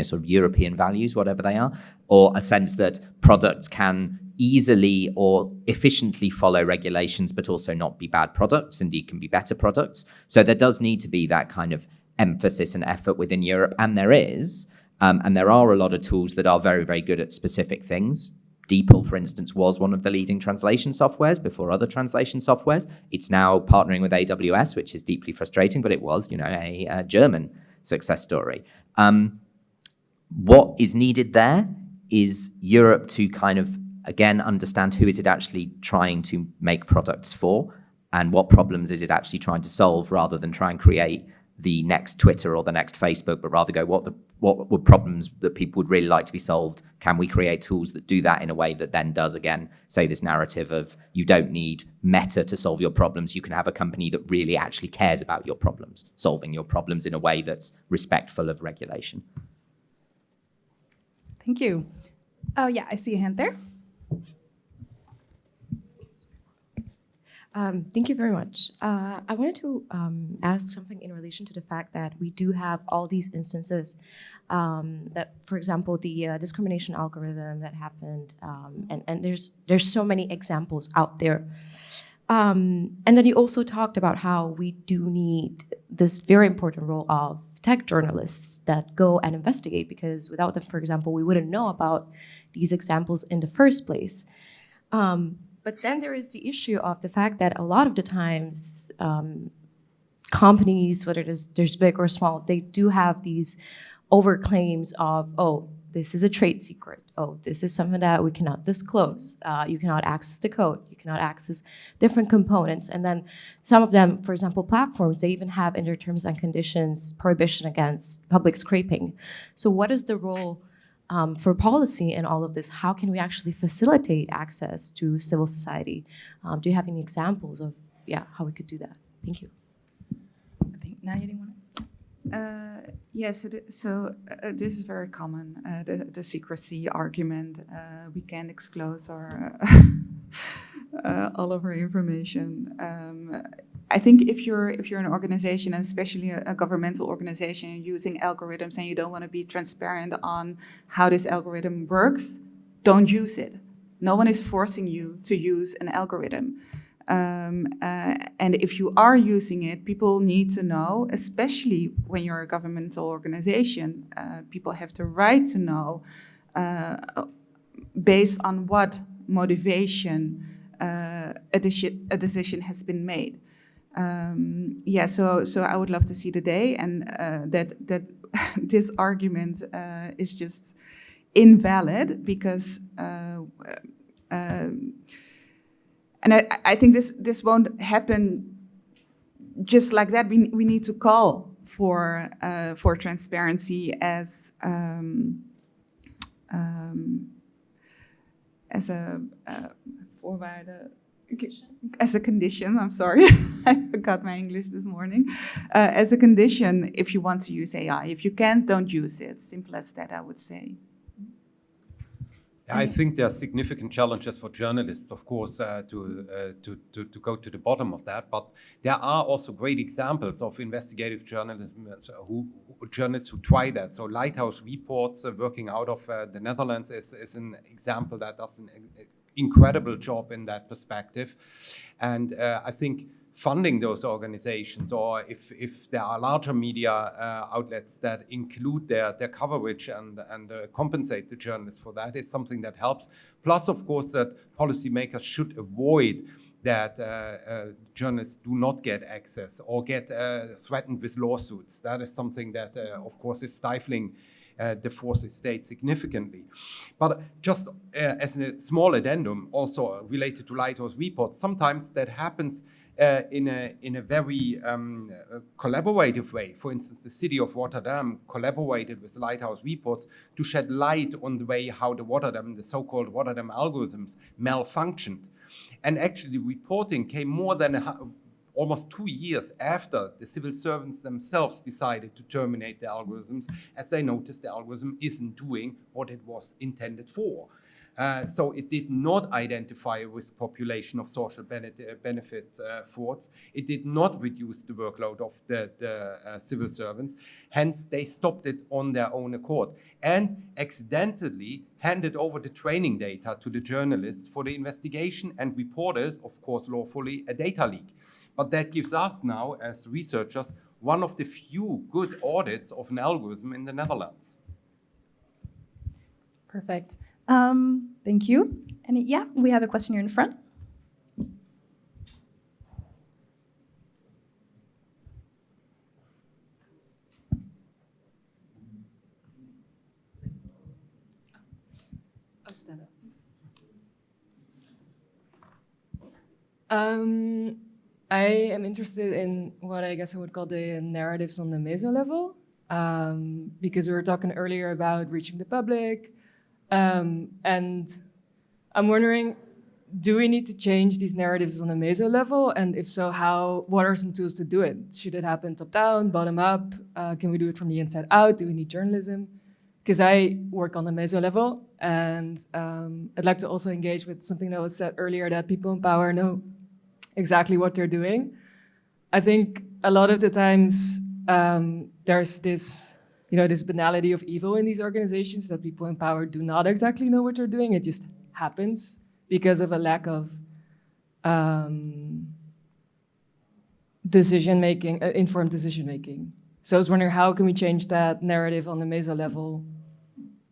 sort of European values, whatever they are, or a sense that products can easily or efficiently follow regulations, but also not be bad products, indeed can be better products. So there does need to be that kind of emphasis and effort within Europe, and there is, and there are a lot of tools that are very, very good at specific things. DeepL, for instance, was one of the leading translation softwares before other translation softwares. It's now partnering with AWS, which is deeply frustrating, but it was, a German success story. What is needed there is Europe to kind of, again, understand who is it actually trying to make products for and what problems is it actually trying to solve, rather than try and create the next Twitter or the next Facebook, but rather go, what would problems that people would really like to be solved? Can we create tools that do that in a way that then does, again, say this narrative of you don't need Meta to solve your problems. You can have a company that really actually cares about your problems, solving your problems in a way that's respectful of regulation. Thank you. Oh, yeah, I see a hand there. Thank you very much. I wanted to ask something in relation to the fact that we do have all these instances that, for example, the discrimination algorithm that happened, and there's so many examples out there. And then you also talked about how we do need this very important role of tech journalists that go and investigate, because without them, for example, we wouldn't know about these examples in the first place. But then there is the issue of the fact that a lot of the times companies, whether there's big or small, they do have these overclaims of, oh, this is a trade secret. Oh, this is something that we cannot disclose. You cannot access the code. You cannot access different components. And then some of them, for example, platforms, they even have in their terms and conditions prohibition against public scraping. So what is the role for policy in all of this? How can we actually facilitate access to civil society? Do you have any examples of how we could do that? Thank you. I think Nadia, do you want to? This is very common, the secrecy argument. We can't disclose our all of our information. I think if you're an organization, and especially a governmental organization, using algorithms and you don't want to be transparent on how this algorithm works, don't use it. No one is forcing you to use an algorithm. And if you are using it, people need to know, especially when you're a governmental organization, people have the right to know based on what motivation a decision has been made. Yeah, so I would love to see the day, and that this argument is just invalid, because and I think this won't happen just like that. We need to call for transparency as a voorwaarde. As a condition, I'm sorry, I forgot my English this morning. As a condition, if you want to use AI. If you can't, don't use it. Simple as that, I would say. I think there are significant challenges for journalists, of course, to go to the bottom of that. But there are also great examples of investigative journalism, journalists who try that. So Lighthouse Reports, working out of the Netherlands, is an example that does an incredible job in that perspective. And I think funding those organizations, or if there are larger media outlets that include their coverage and compensate the journalists for that, is something that helps. Plus, of course, that policymakers should avoid that journalists do not get access or get threatened with lawsuits. That is something that, of course, is stifling the fourth estate significantly. But just as a small addendum, also related to Lighthouse Reports, sometimes that happens in a very collaborative way. For instance, the city of Rotterdam collaborated with Lighthouse Reports to shed light on the way how the so-called Rotterdam algorithms malfunctioned. And actually, reporting came more than almost 2 years after the civil servants themselves decided to terminate the algorithms, as they noticed the algorithm isn't doing what it was intended for. So it did not identify a risk population of social benefit frauds. It did not reduce the workload of the civil servants. Hence, they stopped it on their own accord and accidentally handed over the training data to the journalists for the investigation and reported, of course lawfully, a data leak. But that gives us now, as researchers, one of the few good audits of an algorithm in the Netherlands. Perfect. Thank you. And yeah, we have a question here in front. I am interested in what I guess I would call the narratives on the meso level, because we were talking earlier about reaching the public, and I'm wondering, do we need to change these narratives on the meso level? And if so, what are some tools to do it? Should it happen top down, bottom up? Can we do it from the inside out? Do we need journalism? Because I work on the meso level, and I'd like to also engage with something that was said earlier, that people in power know exactly what they're doing. I think a lot of the times there's this, this banality of evil in these organizations, that people in power do not exactly know what they're doing. It just happens because of a lack of decision-making, informed decision-making. So I was wondering, how can we change that narrative on the meso level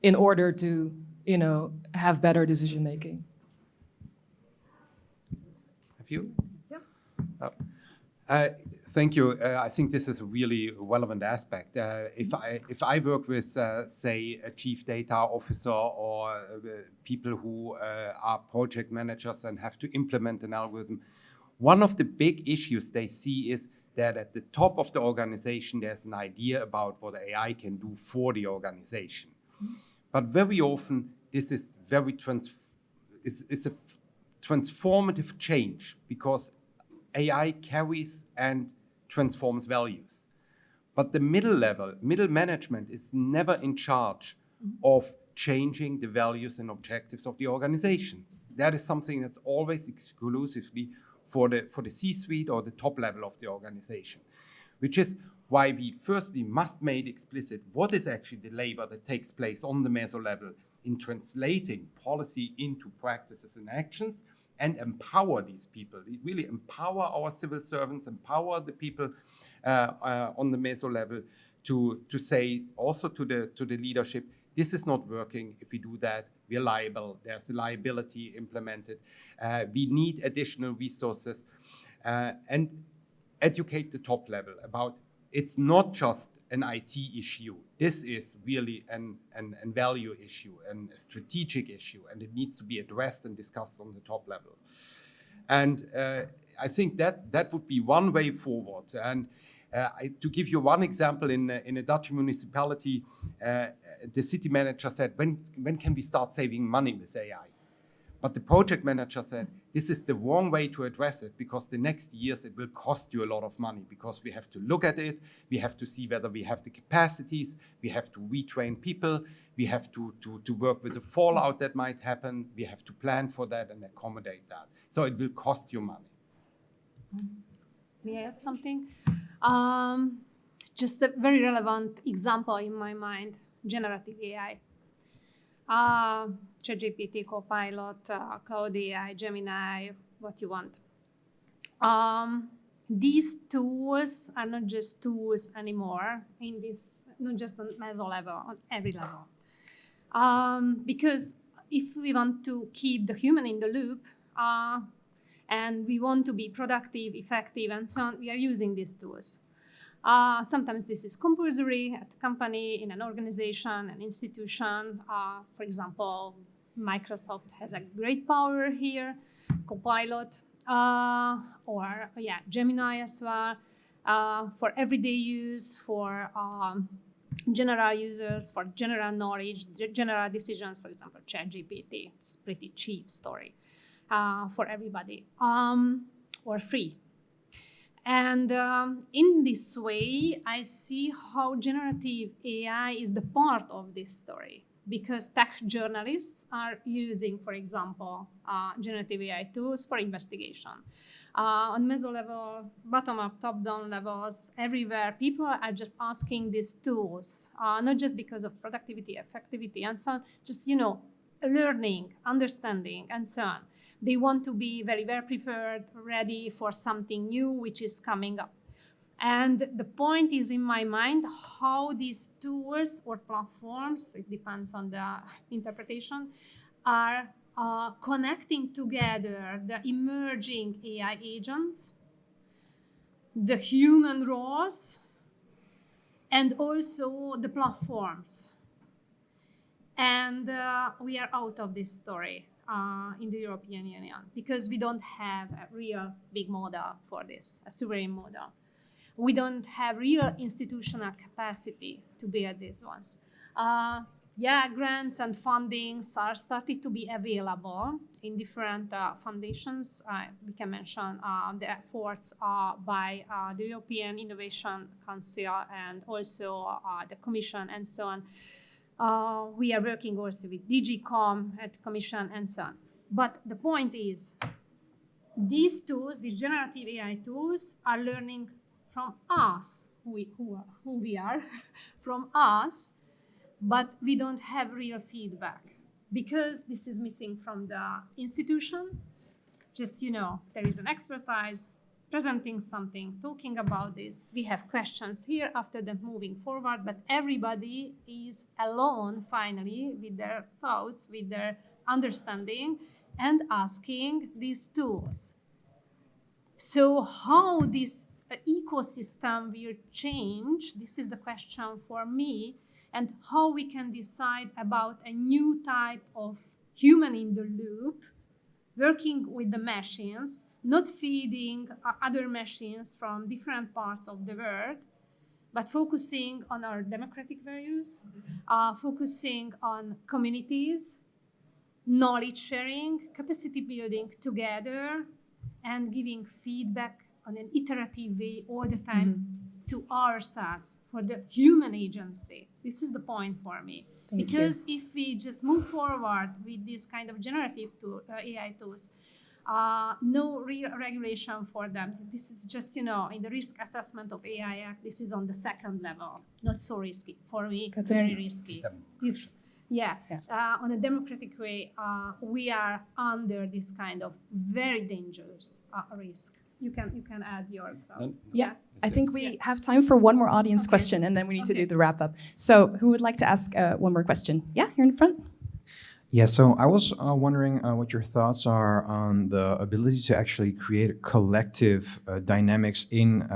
in order to, have better decision-making? Have you? Thank you. I think this is a really relevant aspect. If I work with, say, a chief data officer or people who are project managers and have to implement an algorithm, one of the big issues they see is that at the top of the organization, there's an idea about what AI can do for the organization. But very often, this is it's a transformative change, because AI carries and transforms values. But the middle management is never in charge of changing the values and objectives of the organizations. That is something that's always exclusively for the C-suite or the top level of the organization, which is why we firstly must make explicit what is actually the labor that takes place on the meso level in translating policy into practices and actions, and empower these people. We really empower our civil servants, empower the people on the meso level to say also to the leadership, this is not working. If we do that, we're liable. There's a liability implemented. We need additional resources. And educate the top level about it's not just an IT issue. This is really an value issue and a strategic issue, and it needs to be addressed and discussed on the top level. And I think that would be one way forward. And to give you one example, in a Dutch municipality, the city manager said, when can we start saving money with AI? But the project manager said, this is the wrong way to address it, because the next years it will cost you a lot of money, because we have to look at it, we have to see whether we have the capacities, we have to retrain people, we have to work with the fallout that might happen, we have to plan for that and accommodate that. So it will cost you money. May I add something? Just a very relevant example in my mind, generative AI. ChatGPT, Copilot, Cloud AI, Gemini, what you want. These tools are not just tools anymore in this, not just on meso level, on every level. Because if we want to keep the human in the loop, and we want to be productive, effective, and so on, we are using these tools. Sometimes this is compulsory at a company, in an organization, an institution. For example, Microsoft has a great power here, Copilot, or Gemini as well, for everyday use, for general users, for general knowledge, general decisions. For example, ChatGPT, it's a pretty cheap story for everybody, or free. And in this way, I see how generative AI is the part of this story, because tech journalists are using, for example, generative AI tools for investigation. On meso level, bottom-up, top-down levels, everywhere, people are just asking these tools, not just because of productivity, effectivity, and so on, just, learning, understanding, and so on. They want to be very well prepared, ready for something new which is coming up. And the point is, in my mind, how these tools or platforms, it depends on the interpretation, are connecting together the emerging AI agents, the human roles, and also the platforms. And we are out of this story in the European Union, because we don't have a real big model for this, a sovereign model. We don't have real institutional capacity to build these ones. Grants and fundings are starting to be available in different foundations. We can mention the efforts by the European Innovation Council and also the Commission and so on. We are working also with DG.com at Commission and so on. But the point is, these tools, these generative AI tools, are learning from us, who we are, from us, but we don't have real feedback, because this is missing from the institution. Just, there is an expertise presenting something, talking about this. We have questions here after them moving forward, but everybody is alone finally with their thoughts, with their understanding, and asking these tools. So how this ecosystem will change, this is the question for me, and how we can decide about a new type of human in the loop, working with the machines, not feeding other machines from different parts of the world, but focusing on our democratic values, focusing on communities, knowledge sharing, capacity building together, and giving feedback on an iterative way all the time to ourselves for the human agency. This is the point for me. Because if we just move forward with this kind of generative AI tools, no real regulation for them. This is just, in the risk assessment of AI Act, this is on the second level. Not so risky. For me, that's very risky. On a democratic way, we are under this kind of very dangerous risk. You can add your thought. Yeah, I think we have time for one more audience question, and then we need to do the wrap up. So who would like to ask one more question? Yeah, here in the front. Yeah, so I was wondering what your thoughts are on the ability to actually create a collective dynamics in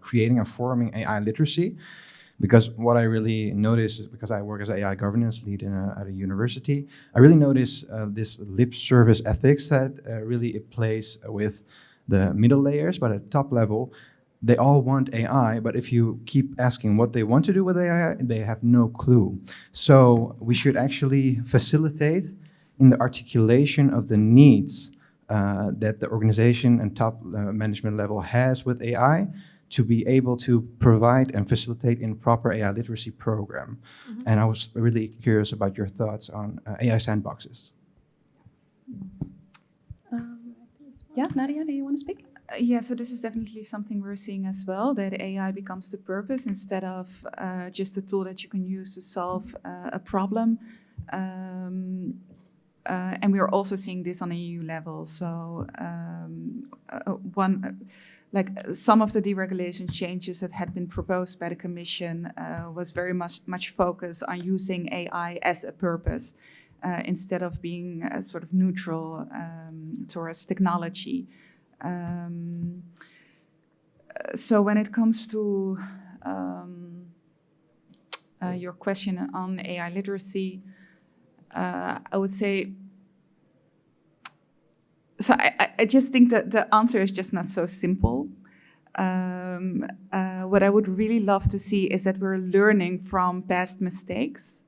creating and forming AI literacy. Because what I really notice is, because I work as an AI governance lead at a university, I really notice this lip service ethics that really it plays with the middle layers, but at top level, they all want AI, but if you keep asking what they want to do with AI, they have no clue. So we should actually facilitate in the articulation of the needs that the organization and top management level has with AI to be able to provide and facilitate in proper AI literacy program. Mm-hmm. And I was really curious about your thoughts on AI sandboxes. Yeah, Nadia, do you want to speak? Yeah, so this is definitely something we're seeing as well, that AI becomes the purpose instead of just a tool that you can use to solve a problem. And we are also seeing this on a EU level. So some of the deregulation changes that had been proposed by the Commission was very much focused on using AI as a purpose instead of being sort of neutral towards technology. So when it comes to your question on AI literacy, I would say, so I just think that the answer is just not so simple. What I would really love to see is that we're learning from past mistakes,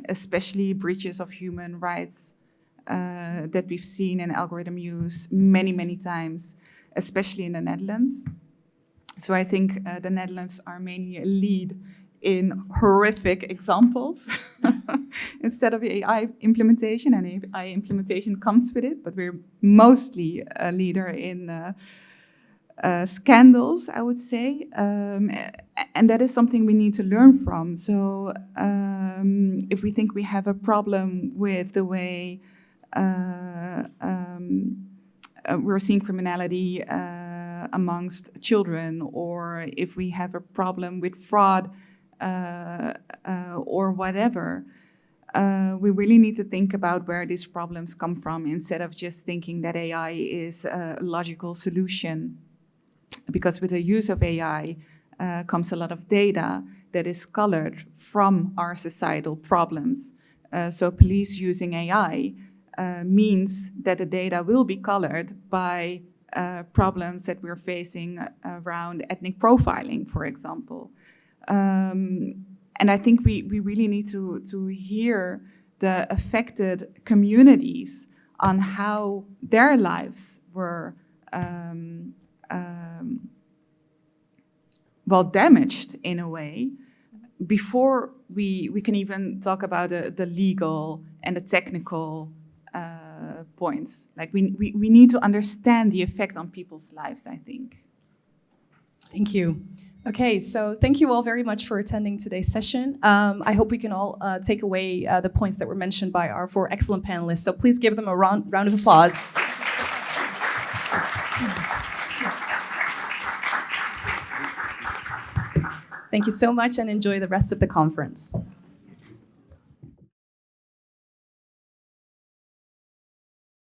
especially breaches of human rights that we've seen in algorithm use many, many times, especially in the Netherlands. So I think the Netherlands are mainly a lead in horrific examples instead of AI implementation, and AI implementation comes with it, but we're mostly a leader in scandals, I would say, and that is something we need to learn from. So if we think we have a problem with the way we're seeing criminality amongst children, or if we have a problem with fraud or whatever, we really need to think about where these problems come from instead of just thinking that AI is a logical solution. Because with the use of AI comes a lot of data that is colored from our societal problems. So police using AI means that the data will be colored by problems that we're facing around ethnic profiling, for example. And I think we really need to hear the affected communities on how their lives were damaged in a way before we can even talk about the legal and the technical points. Like we need to understand the effect on people's lives, I think. Thank you. Okay, so thank you all very much for attending today's session. I hope we can all take away the points that were mentioned by our 4 excellent panelists. So please give them a round of applause. Thank you so much and enjoy the rest of the conference.